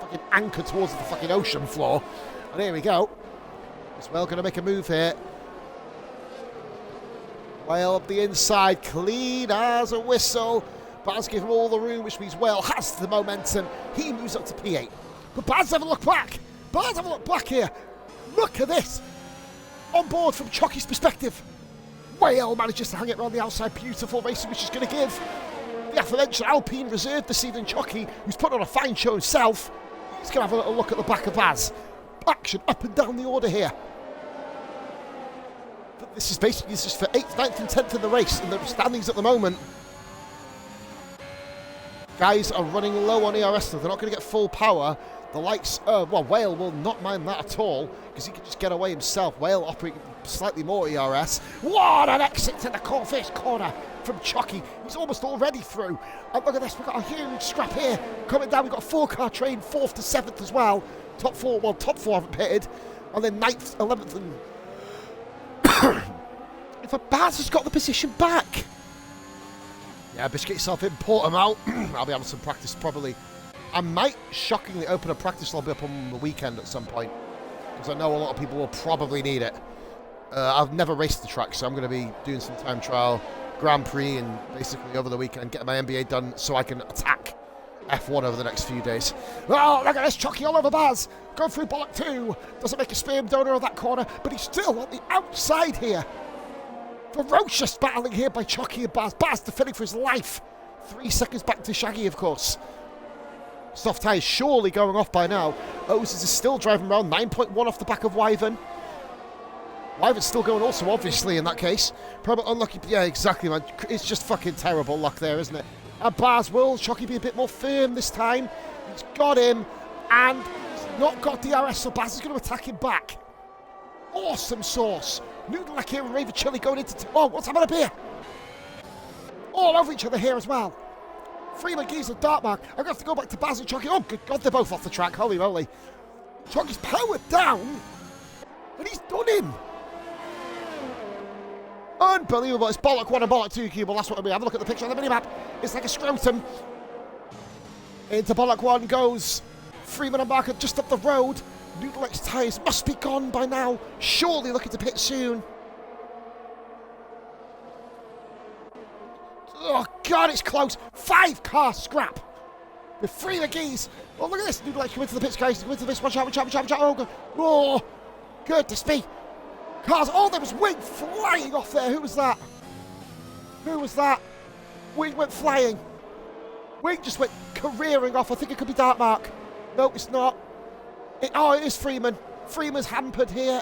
fucking anchor towards the fucking ocean floor. And here we go. As well going to make a move here. Whale up the inside, clean as a whistle. Baz gives him all the room, which means Whale has the momentum. He moves up to P8. But Baz, have a look back. Baz, have a look back here. Look at this. On board from Chucky's perspective. Whale manages to hang it around the outside. Beautiful racing, which is going to give the aforementioned Alpine reserve this evening. Chucky, who's put on a fine show himself. He's going to have a little look at the back of Baz. Action up and down the order here. But this is basically just for 8th, 9th and 10th in the race. And the standings at the moment. Guys are running low on ERS, so they're not going to get full power. The likes, well, Whale will not mind that at all, because he can just get away himself. Whale operating slightly more ERS. What an exit to the first corner from Chucky. He's almost already through. And look at this, we've got a huge scrap here. Coming down, we've got a 4-car train, 4th to 7th as well. Top 4 haven't pitted. And then 9th, 11th, and... if a Baz has got the position back. Yeah, Biscuit yourself in, port him out. I'll be having some practice probably. I might shockingly open a practice lobby up on the weekend at some point, because I know a lot of people will probably need it. I've never raced the track, so I'm going to be doing some time trial, Grand Prix, and basically over the weekend getting my MBA done so I can attack F1 over the next few days. Oh, look at this, Chucky all over Baz. Going through Bollock 2. Doesn't make a sperm donor on that corner, but he's still on the outside here. Ferocious battling here by Chucky and Baz. Baz defending for his life. 3 seconds back to Shaggy, of course. Soft tyres surely going off by now. Oses is still driving around. 9.1 off the back of Wyvern. Wyvern's still going also, obviously, in that case. Probably unlucky. Yeah, exactly, man. It's just fucking terrible luck there, isn't it? And Baz will Chucky be a bit more firm this time. He's got him. And he's not got DRS, so Baz is going to attack him back. Awesome sauce. Noodle here and Raver Chili going into... oh, what's happening up here? All over each other here as well. Freeman, Geezer, Dartmark. I'm going to have to go back to Baz and Chucky. Oh, good God, they're both off the track. Holy moly. Chucky's powered down. And he's done him. Unbelievable. It's Bollock 1 and Bollock 2, Cube. Well, that's what I mean. Have a look at the picture on the minimap. It's like a scrotum. Into Bollock 1 goes Freeman and Marker just up the road. Noodle X tyres must be gone by now. Surely looking to pit soon. Oh, God, it's close. 5-car scrap. With 3 McGee's. Oh, look at this. Noodle X coming to the pits, guys. Coming to the pits. Watch out, watch out, watch out, watch out. Oh, God. Oh, goodness me. Cars. Oh, there was Wing flying off there. Who was that? Who was that? Wing went flying. Wing just went careering off. I think it could be Dartmark. No, it's not. It is Freeman. Freeman's hampered here.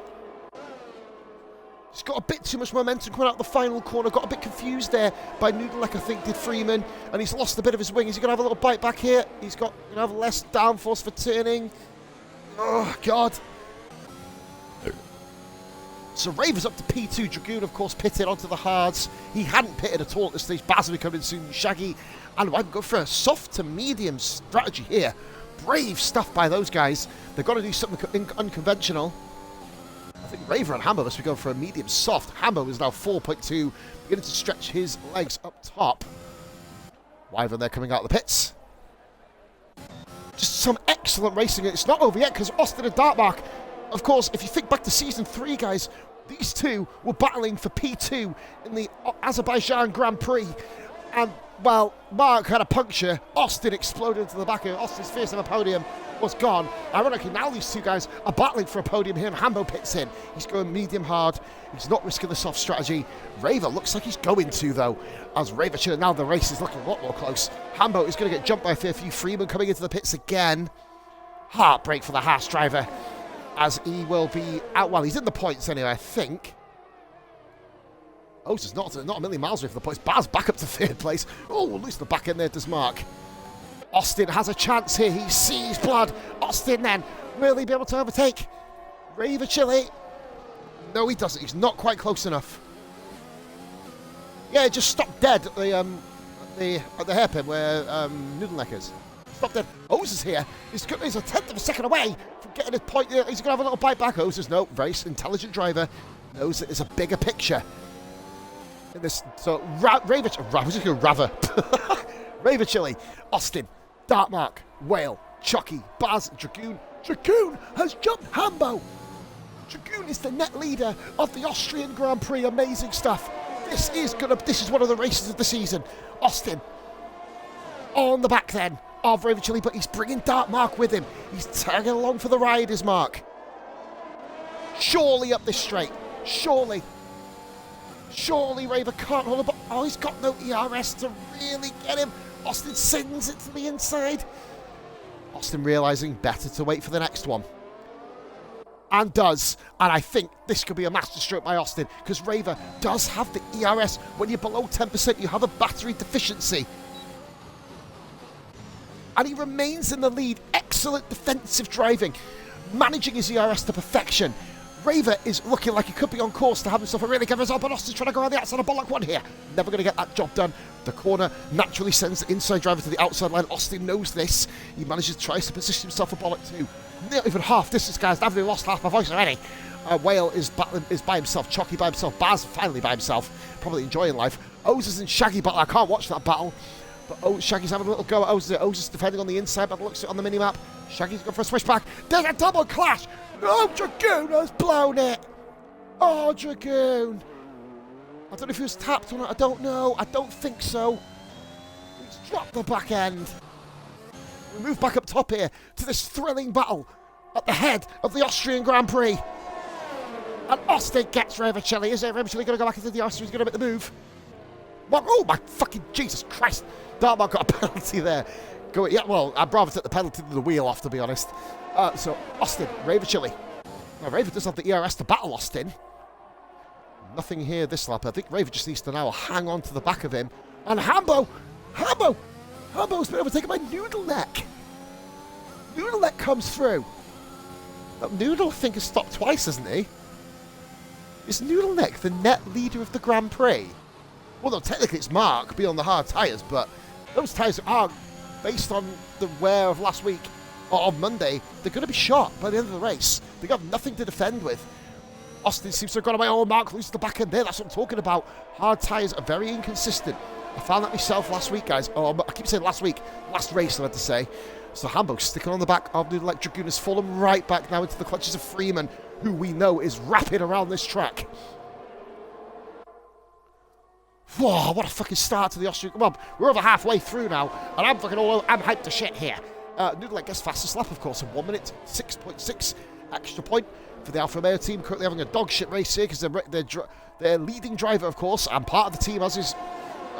He's got a bit too much momentum coming out of the final corner. Got a bit confused there by Noodleneck, I think, did Freeman. And he's lost a bit of his wing. Is he going to have a little bite back here? He's got going to have less downforce for turning. Oh, God. So Raver's up to P2. Dragoon, of course, pitted onto the hards. He hadn't pitted at all at this stage. Baz will be coming soon. Shaggy. And I'm going for a soft to medium strategy here. Brave stuff by those guys. They've got to do something unconventional. I think Raver and Hambo must be going for a medium soft. Hambo is now 4.2, beginning to stretch his legs up top. Wyvern there coming out of the pits. Just some excellent racing. It's not over yet because Austin and Dartmark, of course, if you think back to Season 3, guys, these two were battling for P2 in the Azerbaijan Grand Prix. And, well, Mark had a puncture. Austin exploded into the back of Austin's first ever podium. Was gone. Ironically, now these two guys are battling for a podium here, and Hambo pits in. He's going medium hard. He's not risking the soft strategy. Raver looks like he's going to, though, as Raver Chiller. Now the race is looking a lot more close. Hambo is going to get jumped by a fair few. Freeman coming into the pits again. Heartbreak for the Haas driver, as he will be out. Well, he's in the points anyway, I think. Oh, it's not a million miles away from the points. Baz back up to 3rd place. Oh, we'll lose the back end there, does Mark. Austin has a chance here. He sees blood. Austin then. Will he be able to overtake Raver Chili? No, he doesn't. He's not quite close enough. Yeah, just stopped dead at the hairpin where Noodleneck is. Stop dead. Ose is here. He's a 1/10 of a second away from getting his point. He's going to have a little bite back. Ose is no. Very intelligent driver. Knows that there's a bigger picture. In this, so Raver Chili, Austin, Dartmark, Whale, Chucky, Baz, Dragoon. Dragoon has jumped Hambo. Dragoon is the net leader of the Austrian Grand Prix. Amazing stuff. This is one of the races of the season. Austin on the back then of Raver Chili, but he's bringing Dartmark with him. He's tagging along for the ride, is Mark. Surely up this straight. Surely Raver can't hold up. Oh, he's got no ERS to really get him. Austin sends it to the inside. Austin realising better to wait for the next one. And does. And I think this could be a masterstroke by Austin, because Raver does have the ERS. When you're below 10%, you have a battery deficiency. and he remains in the lead. Excellent defensive driving, managing his ERS to perfection. Raver is looking like he could be on course to have himself a really good result, but Austin's trying to go around the outside of Bollock 1 here. Never going to get that job done. The corner naturally sends the inside driver to the outside line. Austin knows this. He manages to try to position himself for Bollock 2. Not even half distance, guys. I've lost half my voice already. Whale is by himself. Chalky by himself. Baz finally by himself. Probably enjoying life. Ozers and Shaggy battle. I can't watch that battle. But Shaggy's having a little go at Ozers. Ozers defending on the inside, but looks on the mini-map. Shaggy's going for a switchback. There's a double clash. No, Dragoon has blown it. Oh, Dragoon. I don't know if he was tapped or not. I don't know. I don't think so. He's dropped the back end. We move back up top here to this thrilling battle at the head of the Austrian Grand Prix. And Austin gets Ravicelli. Is Ravicelli going to go back into the Austria? He's going to make the move. Oh, my fucking Jesus Christ. Dartmouth got a penalty there. Yeah, well, I'd rather take the penalty than the wheel off, to be honest. So, Austin, Ravicelli. Now, Raver does have the ERS to battle Austin. Nothing here this lap. I think Raver just needs to now hang on to the back of him. And Hambo's been overtaken by Noodle Neck. Noodle Neck comes through. That Noodle, I think, has stopped twice, hasn't he? Is Noodle Neck the net leader of the Grand Prix? Well, no, technically it's Mark, be on the hard tyres, but those tyres are based on the wear of last week, or on Monday. They're going to be shot by the end of the race. They got nothing to defend with. Austin seems to have gone away. Oh, Mark loses the back end there. That's what I'm talking about. Hard tyres are very inconsistent. I found that myself last week, guys. Oh, I keep saying last week. Last race, I had to say. So Hambo sticking on the back of Noodle Neck. Dragoon has fallen right back now into the clutches of Freeman, who we know is rapid around this track. Whoa, what a fucking start to the Austrian. Come on, we're over halfway through now, and I'm hyped to shit here. Noodle Neck gets fastest lap, of course, in 1 minute, 6.6 extra point for the Alfa Romeo team. Currently having a dog shit race here because their leading driver, of course, and part of the team, as is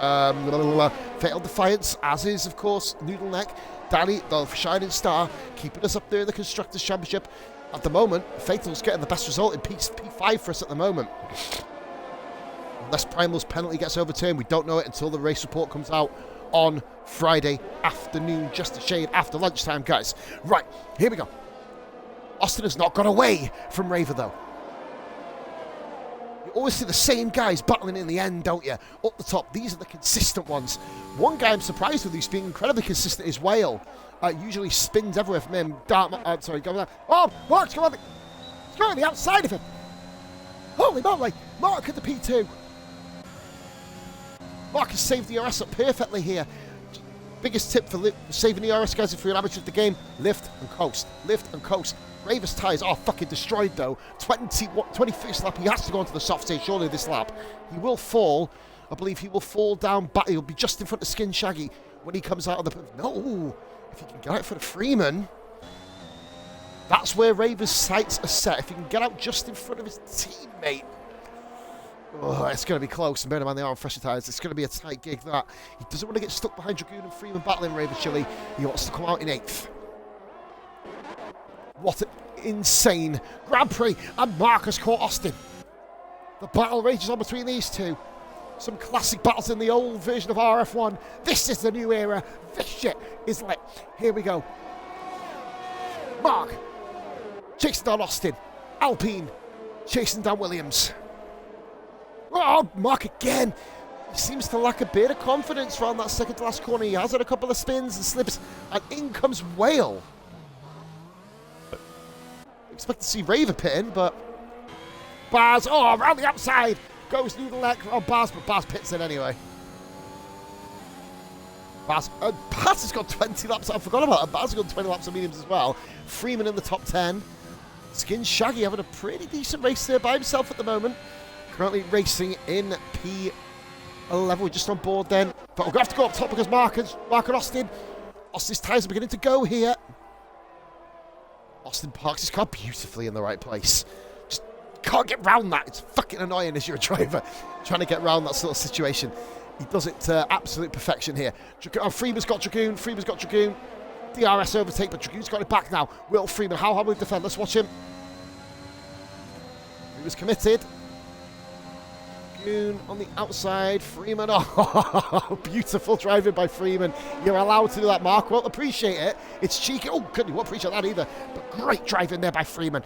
Fatal Defiance, as is, of course, Noodle Neck. Danny, the shining star, keeping us up there in the Constructors' Championship. At the moment, Fatal's getting the best result in P5 for us at the moment. Unless Primal's penalty gets overturned, we don't know it until the race report comes out on Friday afternoon, just a shade after lunchtime, guys. Right, here we go. Austin has not got away from Raver, though. You always see the same guys battling in the end, don't you? Up the top, these are the consistent ones. One guy I'm surprised with who's being incredibly consistent is Whale. Usually spins everywhere from him. Sorry, go there. Oh, Mark's going on the outside of him. Holy moly, Mark at the P2. Mark has saved the ERS up perfectly here. Biggest tip for saving the ERS, guys, if you're an amateur of the game, lift and coast. Lift and coast. Raver's tyres are fucking destroyed, though. 21st lap, he has to go onto the soft stage, surely, this lap. He will fall. I believe he will fall down back. He'll be just in front of Skin Shaggy when he comes out of the... No! If he can get out for the Freeman, that's where Raver's sights are set. If he can get out just in front of his teammate... Oh, it's going to be close. And bear in mind, they are on fresher tyres. It's going to be a tight gig, that. He doesn't want to get stuck behind Dragoon and Freeman battling Ravicelli. He wants to come out in 8th. What an insane Grand Prix. And Marcus caught Austin. The battle rages on between these two. Some classic battles in the old version of RRF1. This is the new era. This shit is lit. Here we go. Mark chasing down Austin. Alpine chasing down Williams. Oh, Mark again. He seems to lack a bit of confidence around that second to last corner. He has had a couple of spins and slips, and in comes Whale. Expect to see Raver pitting, but Baz, around the outside goes Noodle Neck. Oh, Baz, but Baz pits in anyway. Baz has got 20 laps. I forgot about it. Baz has got 20 laps of mediums as well. Freeman in the top 10. Skin Shaggy having a pretty decent race there by himself at the moment. Currently racing in P11. We're just on board then. But we're going to have to go up top because Mark and Austin. Austin's tyres are beginning to go here. Austin parks his car beautifully in the right place. Just can't get round that. It's fucking annoying as you're a driver trying to get round that sort of situation. He does it to absolute perfection here. Freeman's got Dragoon. DRS overtake, but Dragoon's got it back now. Will Freeman, how hard will he defend? Let's watch him. He was committed. Dragoon on the outside. Freeman. Oh, beautiful driving by Freeman. You're allowed to do that, Mark. Won't appreciate it. It's cheeky. Oh, good. You won't appreciate that either. But great driving there by Freeman.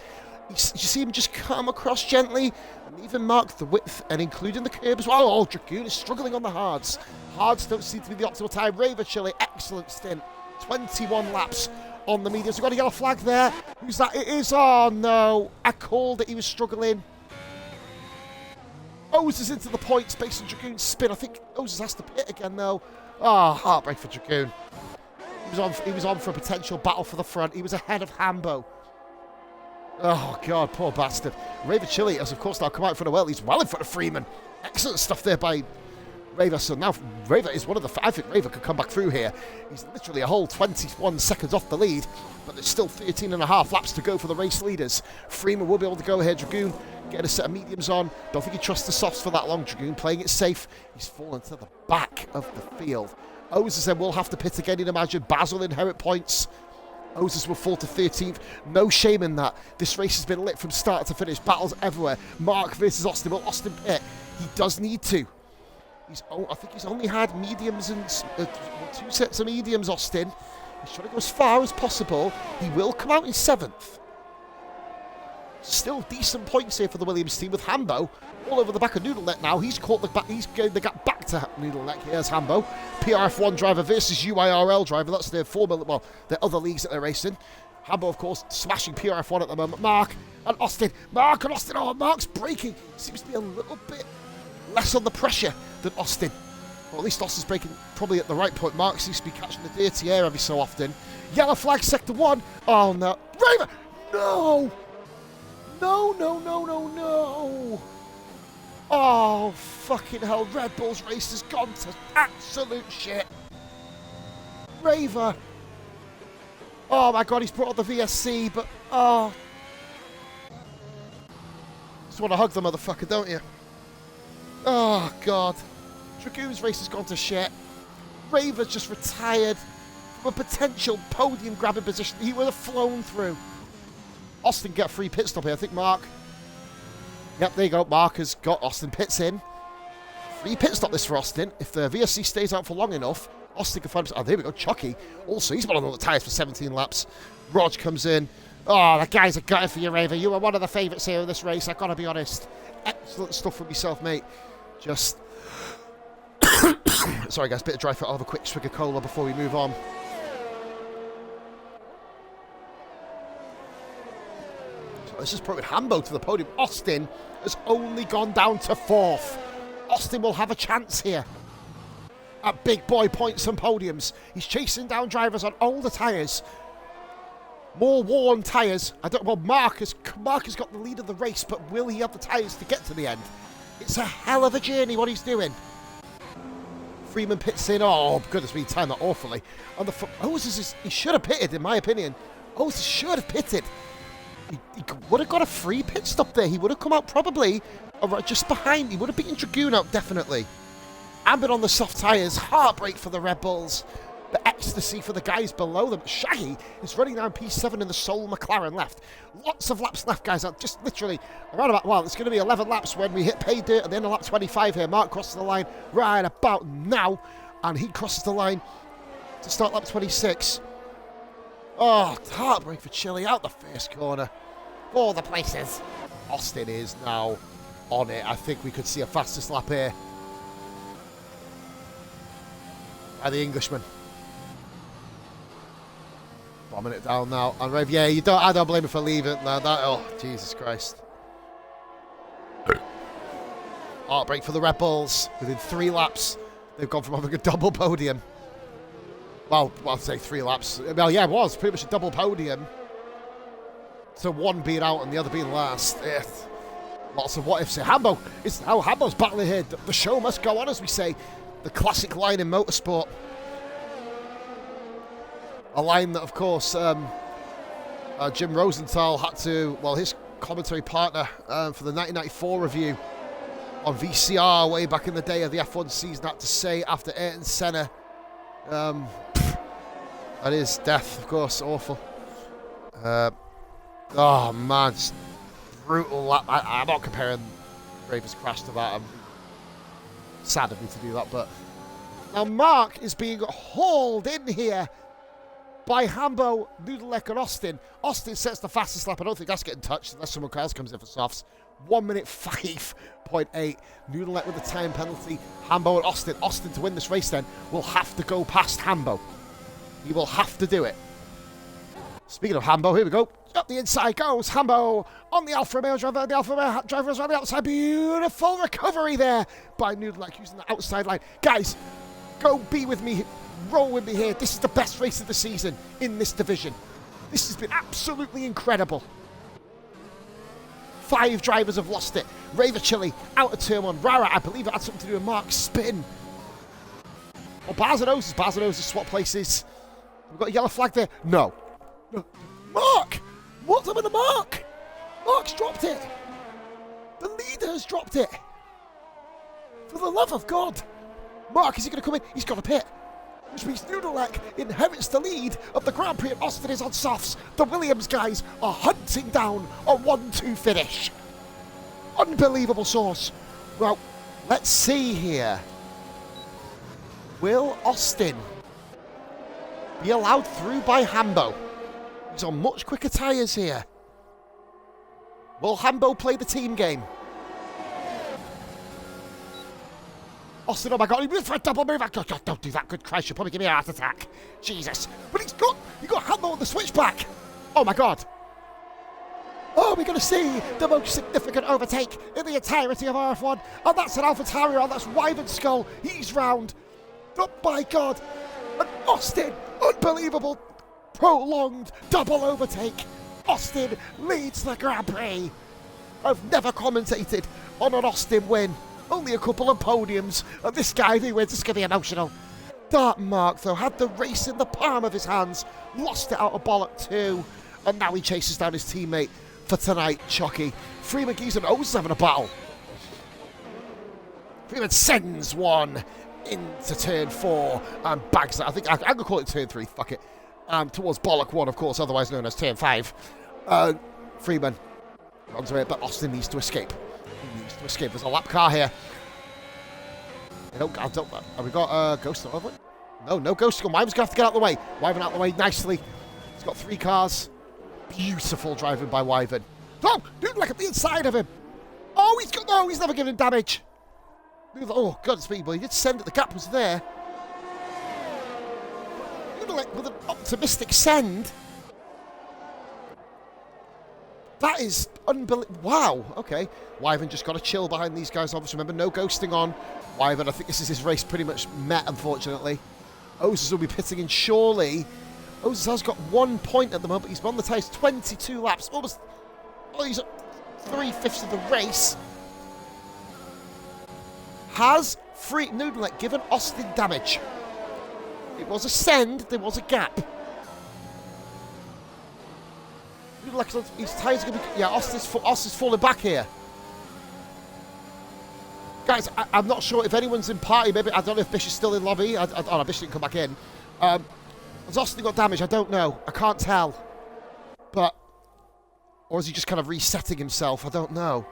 You see him just come across gently and even mark the width and including the curb as well. Oh, Dragoon is struggling on the hards. Hards don't seem to be the optimal time. Raver Chile, excellent stint. 21 laps on the mediums. We've got a yellow flag there. Who's that? It is. Oh, no. I called it. He was struggling. Oses into the points based on Dragoon's spin. I think Oses has to pit again, though. Ah, heartbreak for Dragoon. He was on for a potential battle for the front. He was ahead of Hambo. Oh, God, poor bastard. Raver Chile has, of course, now come out in front of well. He's well in front of Freeman. Excellent stuff there by Raver. So now Raver is one of the... I think Raver could come back through here. He's literally a whole 21 seconds off the lead, but there's still 13 and a half laps to go for the race leaders. Freeman will be able to go ahead. Dragoon getting a set of mediums on. Don't think he trusts the softs for that long. Dragoon playing it safe. He's fallen to the back of the field. Oses then will have to pit again, you'd imagine. Basil inherit points. Oses will fall to 13th. No shame in that. This race has been lit from start to finish. Battles everywhere. Mark versus Austin. Will Austin pit? He does need to. I think he's only had mediums and 2 sets of mediums, Austin. He's trying to go as far as possible. He will come out in 7th. Still decent points here for the Williams team with Hambo all over the back of Noodle Neck now. He's caught the back. He's going the gap back to Noodle Neck. Here's Hambo. PRF1 driver versus UIRL driver. That's their their other leagues that they're racing. Hambo, of course, smashing PRF1 at the moment. Mark and Austin. Oh, Mark's braking. Seems to be a little bit less on the pressure than Austin. Well, at least Austin's braking probably at the right point. Mark seems to be catching the dirty air every so often. Yellow flag, sector 1. Oh, no. Raver! No! No. Oh, fucking hell. Red Bull's race has gone to absolute shit. Raver. Oh, my God, he's brought on the VSC, but... Oh. Just want to hug the motherfucker, don't you? Oh, God. Dragoon's race has gone to shit. Raver's just retired from a potential podium-grabbing position he would have flown through. Austin get a free pit stop here. I think Mark... Yep, there you go. Mark has got Austin pits in. Free pit stop this for Austin. If the VSC stays out for long enough, Austin can find... Oh, there we go. Chucky. Also, he's been on all the tyres for 17 laps. Rog comes in. Oh, the guys are gutted for you, Raver. You were one of the favourites here in this race. I've got to be honest. Excellent stuff from yourself, mate. Just... Sorry, guys. Bit of dry foot. I'll have a quick swig of cola before we move on. Let's just put Hambo to the podium. Austin has only gone down to 4th. Austin will have a chance here at big boy points and podiums. He's chasing down drivers on older tyres. More worn tyres. Mark has got the lead of the race, but will he have the tyres to get to the end? It's a hell of a journey what he's doing. Freeman pits in. Oh, goodness me, timed that awfully. On the he should have pitted, in my opinion. Oses should have pitted. He would have got a free pit stop there. He would have come out probably just behind. He would have beaten Dragoon out, definitely. Ambit on the soft tyres. Heartbreak for the Red Bulls. The ecstasy for the guys below them. Shaggy is running down P7 in the sole McLaren left. Lots of laps left, guys. Just literally around about, well, it's going to be 11 laps when we hit pay dirt, and then a lap 25 here. Mark crosses the line right about now, and he crosses the line to start lap 26. Oh, heartbreak for Chile out the first corner. All the places. Austin is now on it. I think we could see a fastest lap here by the Englishman. Bombing it down now. And Rev, yeah, I don't blame him for leaving. Oh, Jesus Christ. Heartbreak for the Red Bulls. Within 3 laps, they've gone from having a double podium. Well, I'd say 3 laps. Well, yeah, it was pretty much a double podium. So one being out and the other being last. Lots of what ifs here. Hambo's battling here. The show must go on, as we say. The classic line in motorsport. A line that, of course, Jim Rosenthal had to, well, his commentary partner for the 1994 review on VCR way back in the day of the F1 season had to say after Ayrton Senna. And his death, of course, awful. Oh, man, just brutal lap. I'm not comparing Raver's crash to that. sad of me to do that, but now Mark is being hauled in here by Hambo, Nudelek, and Austin. Austin sets the fastest lap. I don't think that's getting touched unless someone else comes in for softs. 1 minute 5.8. Nudelek with the time penalty. Hambo and Austin. Austin to win this race then will have to go past Hambo. He will have to do it. Speaking of Hambo, here we go. Up the inside goes Hambo on the Alfa Romeo driver. The Alfa Romeo driver is on the outside. Beautiful recovery there by Nudelek using the outside line. Guys, go be with me. Roll with me here. This is the best race of the season in this division. This has been absolutely incredible. 5 drivers have lost it. Chili out of turn 1. Rara, I believe it had something to do with Mark's spin. Oh, Bars and O's swap places. We've got a yellow flag there. No. Mark! What's up with the Mark? Mark's dropped it. The leader has dropped it. For the love of God. Mark, is he going to come in? He's got a pit. Which means Nudelek inherits the lead of the Grand Prix and Austin is on softs. The Williams guys are hunting down a 1-2 finish. Unbelievable source. Well, let's see here. Will Austin be allowed through by Hambo? He's on much quicker tyres here. Will Hambo play the team game? Austin, oh my God, he moved for a double move. Don't do that, good Christ, you'll probably give me a heart attack. Jesus. But you got Hambo on the switchback. Oh my God. Oh, we're going to see the most significant overtake in the entirety of RRF1. And that's an AlphaTauri, that's Wyvern Skull. He's round. Oh my God. And Austin, unbelievable, prolonged double overtake. Austin leads the Grand Prix. I've never commentated on an Austin win. Only a couple of podiums, and this guy who wins, it's going to be emotional. Dart Mark, though, had the race in the palm of his hands, lost it out of bollock too, and now he chases down his teammate for tonight, Chucky. Freeman Geese and O's having a battle. Freeman sends one into turn 4 and bags that. I think I'm going to call it turn 3, fuck it. Towards bollock 1, of course, otherwise known as turn 5. Freeman runs away, but Austin needs to escape. He needs to escape. There's a lap car here. Have we got Ghost over? No Ghost. Wyvern's going to have to get out of the way. Wyvern out of the way nicely. He's got 3 cars. Beautiful driving by Wyvern. Oh, dude, like at the inside of him. Oh, he's never given damage. Oh, God, speed, but he did send it. The gap was there. With an optimistic send. That is unbelievable. Wow, okay. Wyvern just got to chill behind these guys. Obviously, remember, no ghosting on Wyvern. I think this is his race pretty much met, unfortunately. Ozas will be pitting in surely. Ozas has got 1 point at the moment. He's on the tyres 22 laps. Almost. Oh, he's at 3/5 of the race. Has Nudelek given Austin damage? It was a send. There was a gap. His tyres are going to be... Yeah, Austin's falling back here. Guys, I'm not sure if anyone's in party. Maybe, I don't know if Bish is still in lobby. Oh, no, Bish didn't come back in. Has Austin got damage? I don't know. I can't tell. But... Or is he just kind of resetting himself? I don't know.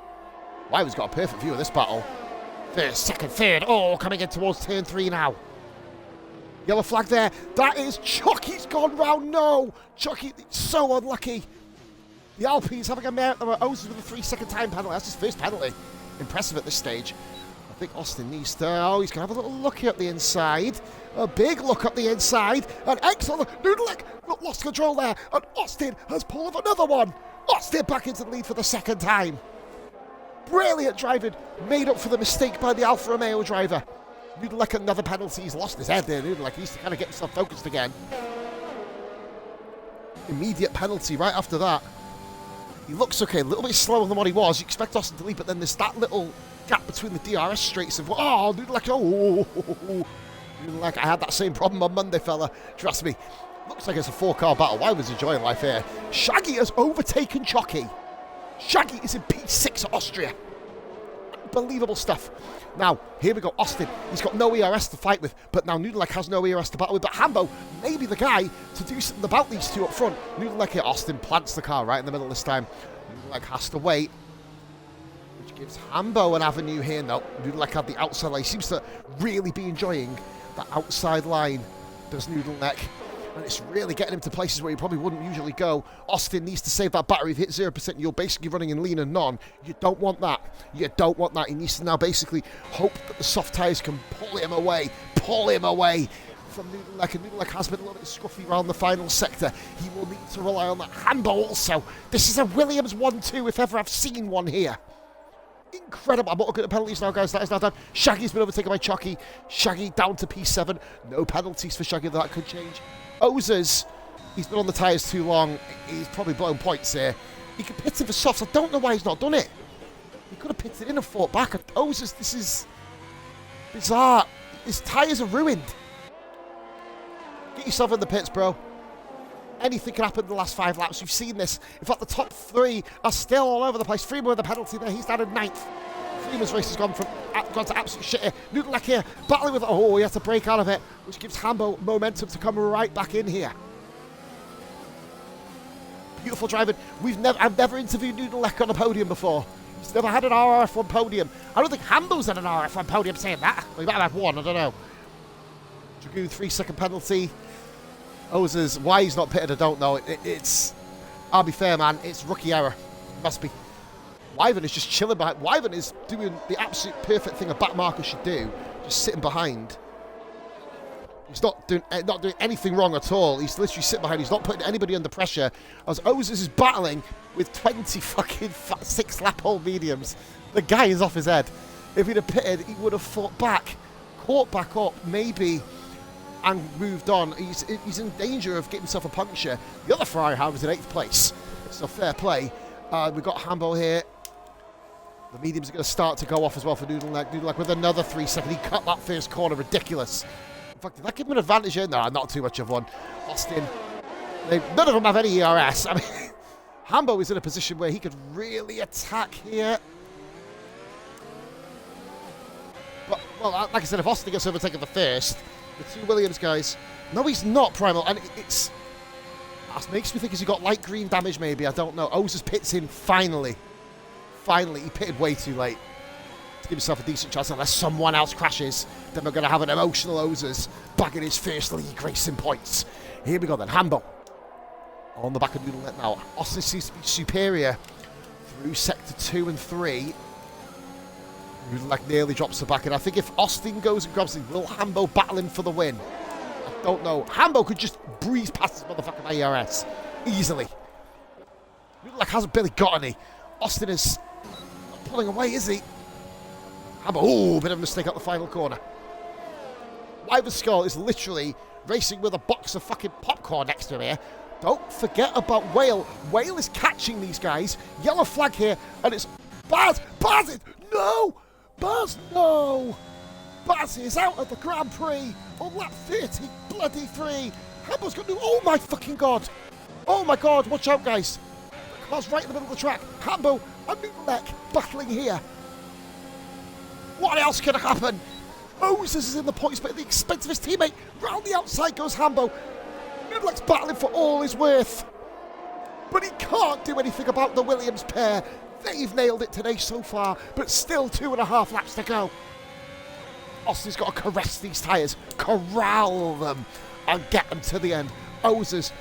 Wyvern's got a perfect view of this battle. First, second, third. Oh, coming in towards turn 3 now. Yellow flag there. That is Chucky's gone round. No! Chucky, so unlucky. The Alpines having a mare at the O's with a 3-second time penalty. That's his first penalty. Impressive at this stage. I think Austin needs to... Oh, he's going to have a little look here at the inside. A big look up the inside. And excellent. Nudelek lost control there. And Austin has pulled off another one. Austin back into the lead for the second time. Brilliant driving. Made up for the mistake by the Alfa Romeo driver. Nudelek another penalty. He's lost his head there. Nudelek needs to kind of get himself focused again. Immediate penalty right after that. He looks okay, a little bit slower than what he was. You expect Austin to lead, but then there's that little gap between the DRS straights of, oh, Nudelek, Nudelek, I had that same problem on Monday, fella. Trust me. Looks like it's a 4-car battle. Wyvern's enjoying life here. Shaggy has overtaken Chucky. Shaggy is in P6 at Austria. Unbelievable stuff. Now, here we go. Austin, he's got no ERS to fight with, but now Nudelek has no ERS to battle with. But Hambo may be the guy to do something about these two up front. Nudelek here. Austin plants the car right in the middle this time. Nudelek has to wait. Which Gives Hambo an avenue here. No, Noodleneck had the outside line. He seems to really be enjoying that outside line, does Noodleneck. And it's really getting him to places where he probably wouldn't usually go. Austin needs to save that battery. If you hit 0%, you're basically running in lean and non. You don't want that. You don't want that. He needs to now basically hope that the soft tyres can pull him away from Noodleneck. And Noodleneck has been a little bit scruffy around the final sector. He will need to rely on that. Hambo also. This is a Williams 1-2 if ever I've seen one here. Incredible. I'm not looking at the penalties now, guys. That is now done. Shaggy's been overtaken by Chucky. Shaggy down to P7. No penalties for Shaggy. That could change. Ozers, he's been on the tyres too long. He's probably blown points here. He could pit him for softs. I don't know why he's not done it. He could have pitted in and fought back. Ozers, this is bizarre. His tyres are ruined. Get yourself in the pits, bro. Anything can happen in the last 5 laps. We've seen this. In fact, the top 3 are still all over the place. Freeman with a penalty there. He's down in 9th. Freeman's race has gone to absolute shit here. Noodleneck here, battling with... Oh, he has to break out of it, which gives Hambo momentum to come right back in here. Beautiful driving. I've never interviewed Noodleneck on a podium before. He's never had an RRF1 podium. I don't think Hambo's had an RRF1 podium saying that. Well, he might have had one, I don't know. Dragoon, 3-second penalty. Ozers, why he's not pitted, I don't know. I'll be fair, man, it's rookie error. Must be. Wyvern is just chilling behind. Wyvern is doing the absolute perfect thing a back marker should do, just sitting behind. He's not doing anything wrong at all. He's literally sitting behind. He's not putting anybody under pressure. As Ozers is battling with 20 fucking 6-lap-old mediums. The guy is off his head. If he'd have pitted, he would have fought back, caught back up, maybe, and moved on. He's in danger of getting himself a puncture. The other Ferrari, however, is in 8th place. So fair play. We've got Hambo here. The mediums are going to start to go off as well for Noodleneck. Noodleneck with another 3-second. He cut that first corner. Ridiculous. In fact, did that give him an advantage here? No, not too much of one. Austin. None of them have any ERS. I mean, Hambo is in a position where he could really attack here. But, well, like I said, if Austin gets overtaken the first, the 2 Williams guys... No, he's not primal. And that makes me think, has he got light green damage maybe? I don't know. Ozers pits in finally. Finally, he pitted way too late to give himself a decent chance. Unless someone else crashes, then we're going to have an emotional Ozers bagging his first league racing points. Here we go then. Hambo on the back of Noodleneck now. Austin seems to be superior through sector 2 and 3. Noodleneck nearly drops the back. And I think if Austin goes and grabs it, will Hambo battle him for the win? I don't know. Hambo could just breeze past this motherfucking ARS easily. Noodleneck hasn't barely got any. Austin is not pulling away, is he? Hambo, ooh, bit of a mistake at the final corner. Wyvern Skull is literally racing with a box of fucking popcorn next to him here. Don't forget about Whale. Whale is catching these guys. Yellow flag here, and it's Baz. Baz, no! Baz, no! Baz is out of the Grand Prix on lap 30, bloody 3. Hambo's got to do, oh my fucking God. Oh my God, watch out, guys. The car's right in the middle of the track. Hambo and Noodleneck battling here. What else could happen? Ozers is in the points, but at the expense of his teammate. Round the outside goes Hambo. Noodleneck's battling for all his worth. But he can't do anything about the Williams pair. They've nailed it today so far, but still 2.5 laps to go. Austin's got to caress these tyres, corral them, and get them to the end. Ozers,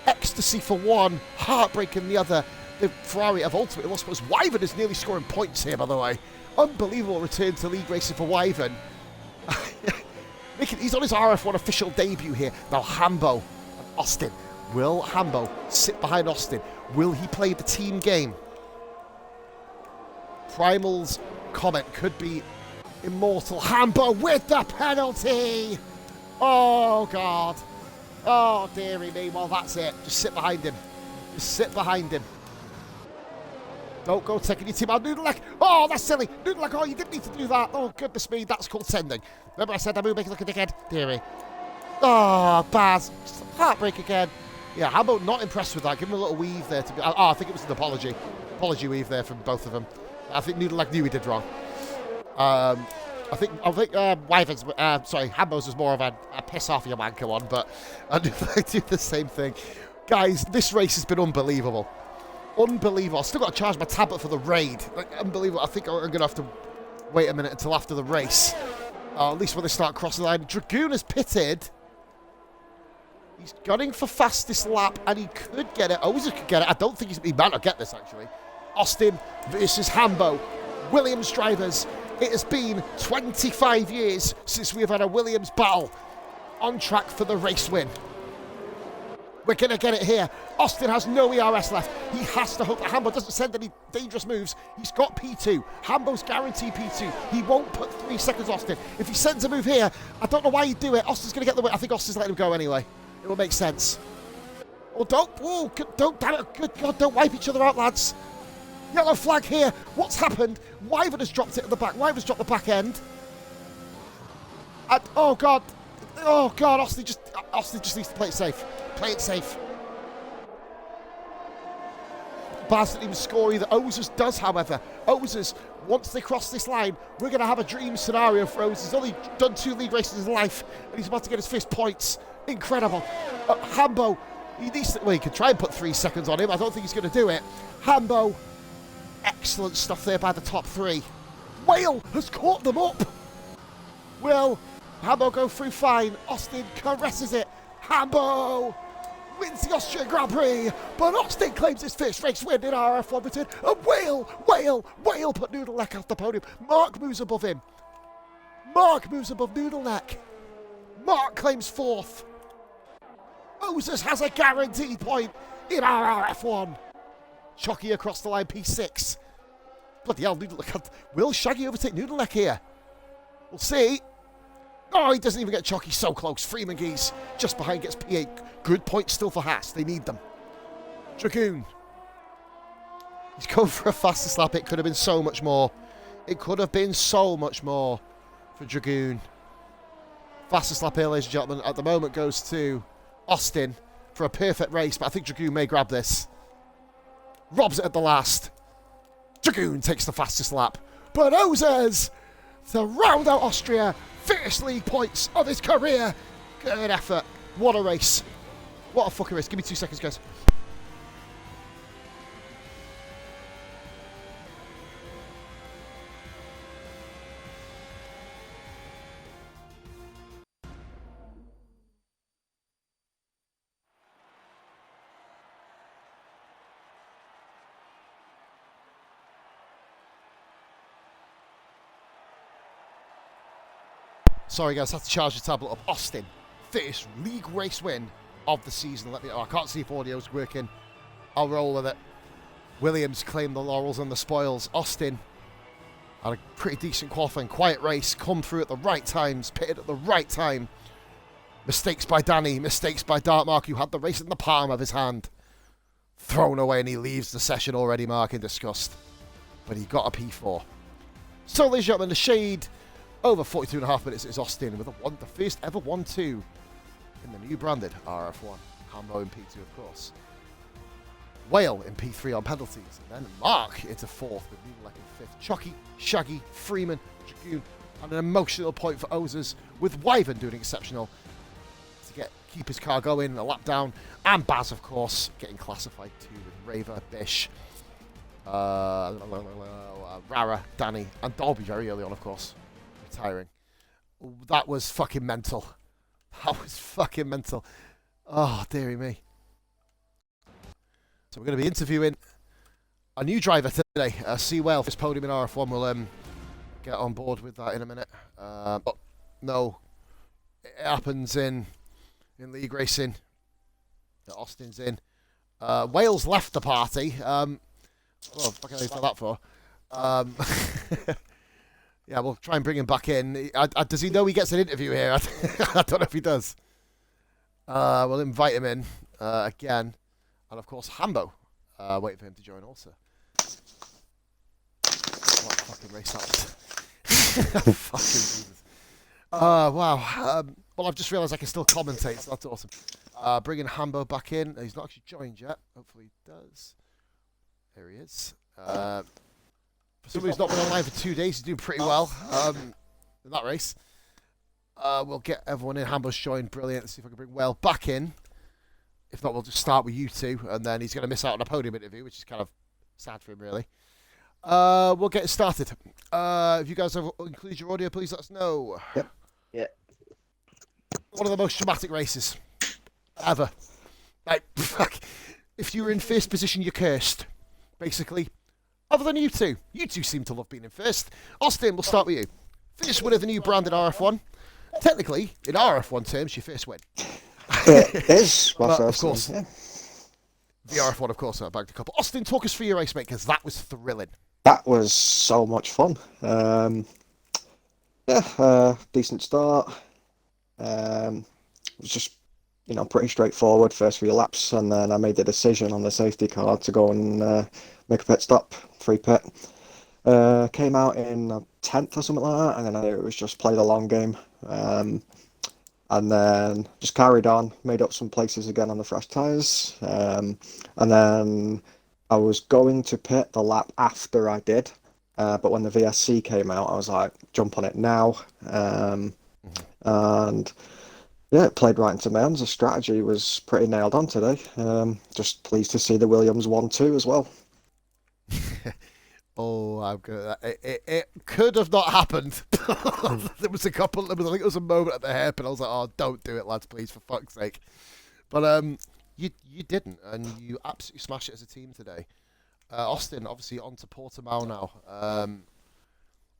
ecstasy for one, heartbreak in the other. The Ferrari have ultimately lost, but Wyvern is nearly scoring points here, by the way. Unbelievable return to league racing for Wyvern. He's on his RF1 official debut here. Now Hambo and Austin. Will Hambo sit behind Austin? Will he play the team game? Primal's comment could be immortal. Hambo with the penalty! Oh, God. Oh, dearie me. Well, that's it. Just sit behind him. Just sit behind him. Don't go taking your team out. Noodleneck. Oh, that's silly. Noodleneck, oh, you didn't need to do that. Oh, goodness me. That's called sending. Remember I said I'm going to make it look a dickhead? Dearie. Oh, Baz. Heartbreak again. Yeah, Hambo not impressed with that. Give him a little weave there. I think it was an apology. Apology weave there from both of them. I think Noodleneck knew he did wrong. I think Wyvern's, Hambo's was more of a piss off your man, come on, but I do the same thing. Guys, this race has been unbelievable. Unbelievable. I've still got to charge my tablet for the raid. Like, unbelievable. I think I'm going to have to wait a minute until after the race. At least when they start crossing the line. Dragoon has pitted. He's gunning for fastest lap, and he could get it. Oza could get it. I don't think he might not get this, actually. Austin versus Hambo. Williams drivers. It has been 25 years since we've had a Williams battle. On track for the race win. We're going to get it here. Austin has no ERS left. He has to hope that Hambo doesn't send any dangerous moves. He's got P2. Hambo's guaranteed P2. He won't put 3 seconds Austin. If he sends a move here, I don't know why he'd do it. Austin's going to get the win. I think Austin's letting him go anyway. It will make sense. Oh, don't, damn it. Good God, don't wipe each other out, lads. Yellow flag here. What's happened? Wyvern has dropped it at the back. Wyvern's dropped the back end. And, oh, God. Oh, God, Austin just needs to play it safe. Play it safe. Baz didn't even score either. Ozers does, however. Ozers, once they cross this line, we're going to have a dream scenario for Ozers. He's only done 2 league races in his life, and he's about to get his first points. Incredible. Hambo, he needs to, well, he could try and put 3 seconds on him. I don't think he's going to do it. Hambo, excellent stuff there by the top 3. Whale has caught them up. Will Hambo go through fine? Austin caresses it. Hambo wins the Austria Grand Prix, but Austin claims his first race win in RRF1 return. And Whale put Noodleneck off the podium. Mark moves above him. Mark moves above Noodleneck. Mark claims 4th. Ozers has a guaranteed point in RRF1. Chucky across the line, P6. Bloody hell, Noodleneck. Will Shaggy overtake Noodleneck here? We'll see. Oh, he doesn't even get Chucky, so close. Freeman Geese just behind gets P8. Good points still for Haas. They need them. Dragoon. He's going for a fastest lap. It could have been so much more. It could have been so much more for Dragoon. Fastest lap here, ladies and gentlemen, at the moment goes to Austin for a perfect race, but I think Dragoon may grab this. Robs it at the last. Dragoon takes the fastest lap. But Ozers to round out Austria. First league points of his career. Good effort. What a race. What a fucking race. Give me 2 seconds, guys. Sorry, guys, I have to charge the tablet up. Austin, first league race win of the season. Let me. Oh, I can't see if audio's working. I'll roll with it. Williams claimed the laurels and the spoils. Austin had a pretty decent qualifying, quiet race. Come through at the right times, pitted at the right time. Mistakes by Danny, mistakes by Dartmark, who had the race in the palm of his hand. Thrown away, and he leaves the session already, Mark, in disgust. But he got a P4. So, ladies and gentlemen, the shade. Over 42.5 minutes is Austin with the first ever 1-2 in the new branded RRF1. Hambo in P2, of course. Whale in P3 on penalties. And then Mark into 4th with Noodleneck in 5th. Chucky, Shaggy, Freeman, Dragoon, and an emotional point for Ozers with Wyvern doing exceptional to keep his car going, a lap down. And Baz, of course, getting classified too with Raver, Bish, Rara, Danny, and Dolby very early on, of course. Tiring. That was fucking mental. That was fucking mental. Oh, dearie me. So we're going to be interviewing a new driver today. Seawell, first podium in RF1. We'll get on board with that in a minute. But no, it happens in league racing. Austin's in. Wales left the party. What the fuck is that for? Yeah, we'll try and bring him back in. Does he know he gets an interview here? I don't know if he does. We'll invite him in again. And, of course, Hambo. Waiting for him to join also. What a fucking race that was. Fucking Jesus. Wow. Well, I've just realised I can still commentate, so that's awesome. Bringing Hambo back in. He's not actually joined yet. Hopefully he does. Here he is. For somebody who's not been online for 2 days, he's doing pretty well in that race. We'll get everyone in. Hambo's joined. Brilliant. Let's see if I can bring Well back in. If not, we'll just start with you two, and then he's going to miss out on a podium interview, which is kind of sad for him, really. We'll get started. If you guys have included your audio, please let us know. Yep. Yeah. One of the most dramatic races ever. Like, fuck. If you were in first position, you're cursed. Basically. Other than you two. You two seem to love being in first. Austin, we'll start with you. First win of the new branded RF1. Technically, in RF1 terms, your first win. It is my But, first of course, one, yeah. the RF1, of course, I bagged a couple. Austin, talk us through your race, mate, because that was thrilling. That was so much fun. Decent start. It was just, pretty straightforward first few laps, and then I made the decision on the safety car to go and make a pit stop, free pit. Came out in 10th or something like that, and then I knew it was just play the long game. And then just carried on, made up some places again on the fresh tyres. And then I was going to pit the lap after I did. But when the VSC came out, I was like, jump on it now. And yeah, it played right into my hands. The strategy was pretty nailed on today. Just pleased to see the Williams 1-2 as well. Oh, I'm good. It could have not happened. There was a couple. I think it was a moment at the hairpin. I was like, "Oh, don't do it, lads, please, for fuck's sake." But you didn't, and you absolutely smashed it as a team today. Austin, obviously, on to Portimao now.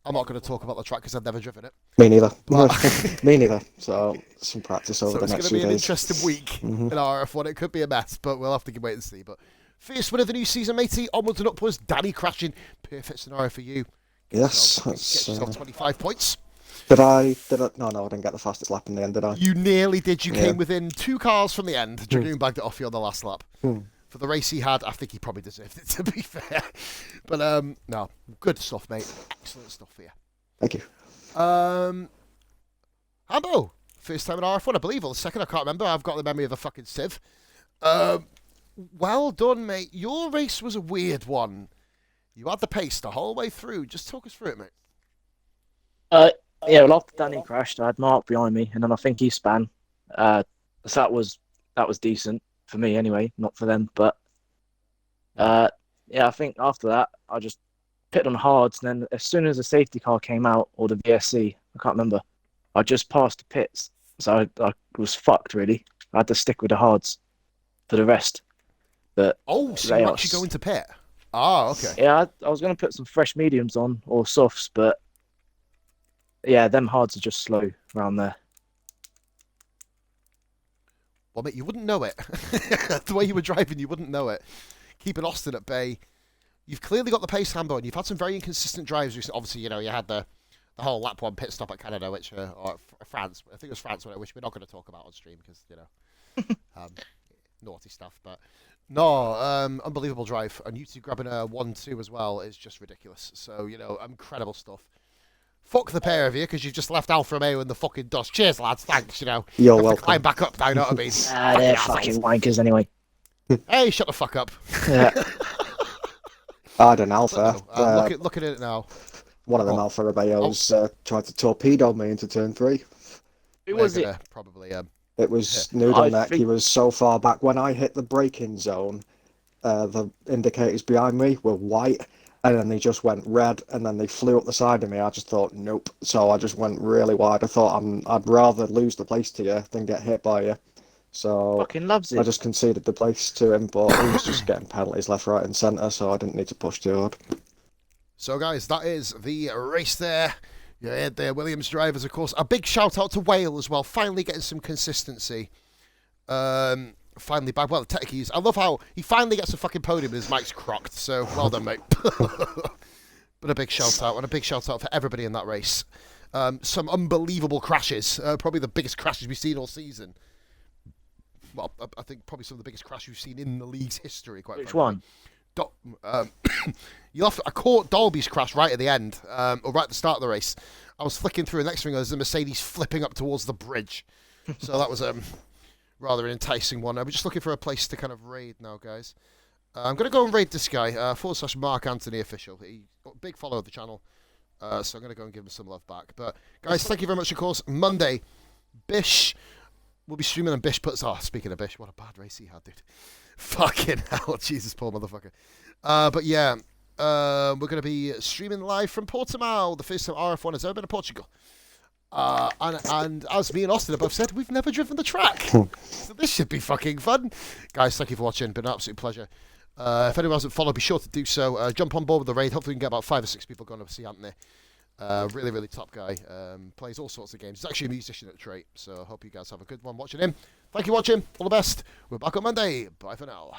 I'm not going to talk about the track because I've never driven it. Me neither. Me neither. So some practice over the next few days. So it's going to be an interesting week in RF1. It could be a mess, but we'll have to wait and see. But first win of the new season, matey. Onwards and upwards. Danny crashing. Perfect scenario for you. Yes. Get yourself 25 points. Did I? No, I didn't get the fastest lap in the end, did I? You nearly did. You came within 2 cars from the end. Dragoon bagged it off you on the last lap. For the race he had, I think he probably deserved it, to be fair. But, no, good stuff, mate. Excellent stuff for you. Thank you. Hambo, first time in RF1, I believe, or the second, I can't remember. I've got the memory of a fucking sieve. Well done, mate. Your race was a weird one. You had the pace the whole way through. Just talk us through it, mate. Yeah, well, after Danny crashed, I had Mark behind me, and then I think he span. So that was decent for me anyway, not for them. But yeah, I think after that, I just pitted on hards, and then as soon as the safety car came out, or the VSC, I can't remember, I just passed the pits. So I was fucked, really. I had to stick with the hards for the rest. But so you're actually going to pit? Oh, okay. Yeah, I was going to put some fresh mediums on, or softs, but yeah, them hards are just slow around there. Well, mate, you wouldn't know it. The way you were driving, you wouldn't know it. Keeping Austin at bay. You've clearly got the pace, Hambo, and you've had some very inconsistent drives recently. Obviously, you had the whole lap 1 pit stop at Canada, or France. I think it was France, which we're not going to talk about on stream because, naughty stuff. But no, unbelievable drive. And you two grabbing a 1-2 as well is just ridiculous. So, incredible stuff. Fuck the pair of you, because you've just left Alfa Romeo in the fucking dust. Cheers, lads. Thanks, You're welcome. Climb back up now, you know what I mean? They're fucking wankers anyway. Hey, shut the fuck up. Yeah. I had an Alpha. Look at it now. One of them Alfa Romeos tried to torpedo me into turn 3. Who was it? Probably. It was Noodleneck. He was so far back. When I hit the braking zone, the indicators behind me were white, and then they just went red, and then they flew up the side of me. I just thought, nope. So I just went really wide. I thought I'd rather lose the place to you than get hit by you. So fucking loves it. I just conceded the place to him, but he was just getting penalties left, right, and centre, so I didn't need to push too hard. So, guys, that is the race there. You heard there, Williams drivers, of course. A big shout out to Whale as well, finally getting some consistency. Finally back. Well, the techies. I love how he finally gets a fucking podium and his mic's crocked. So, well done, mate. But a big shout out, and a big shout out for everybody in that race. Some unbelievable crashes. Probably the biggest crashes we've seen all season. Well, I think probably some of the biggest crashes we've seen in the league's history, quite Which frankly. one? I caught Dolby's crash right at the end, or right at the start of the race. I was flicking through, and the next thing was the Mercedes flipping up towards the bridge. So that was rather an enticing one. I'm just looking for a place to kind of raid now, guys. I'm going to go and raid this guy, / Mark Anthony Official. He's a big follower of the channel, so I'm going to go and give him some love back. But, guys, thank you very much, of course. Monday, Bish We'll be streaming on Bish puts. Oh, speaking of Bish, what a bad race he had, dude. Fucking hell, Jesus, poor motherfucker. But yeah, we're going to be streaming live from Portimao, the first time RRF1 has ever been to Portugal. And as me and Austin have both said, we've never driven the track. So this should be fucking fun. Guys, thank you for watching. Been an absolute pleasure. If anyone hasn't followed, be sure to do so. Jump on board with the raid. Hopefully we can get about 5 or 6 people going to see Anthony. Really, really top guy. Plays all sorts of games. He's actually a musician at Trait, so I hope you guys have a good one watching him. Thank you for watching. All the best. We're back on Monday. Bye for now.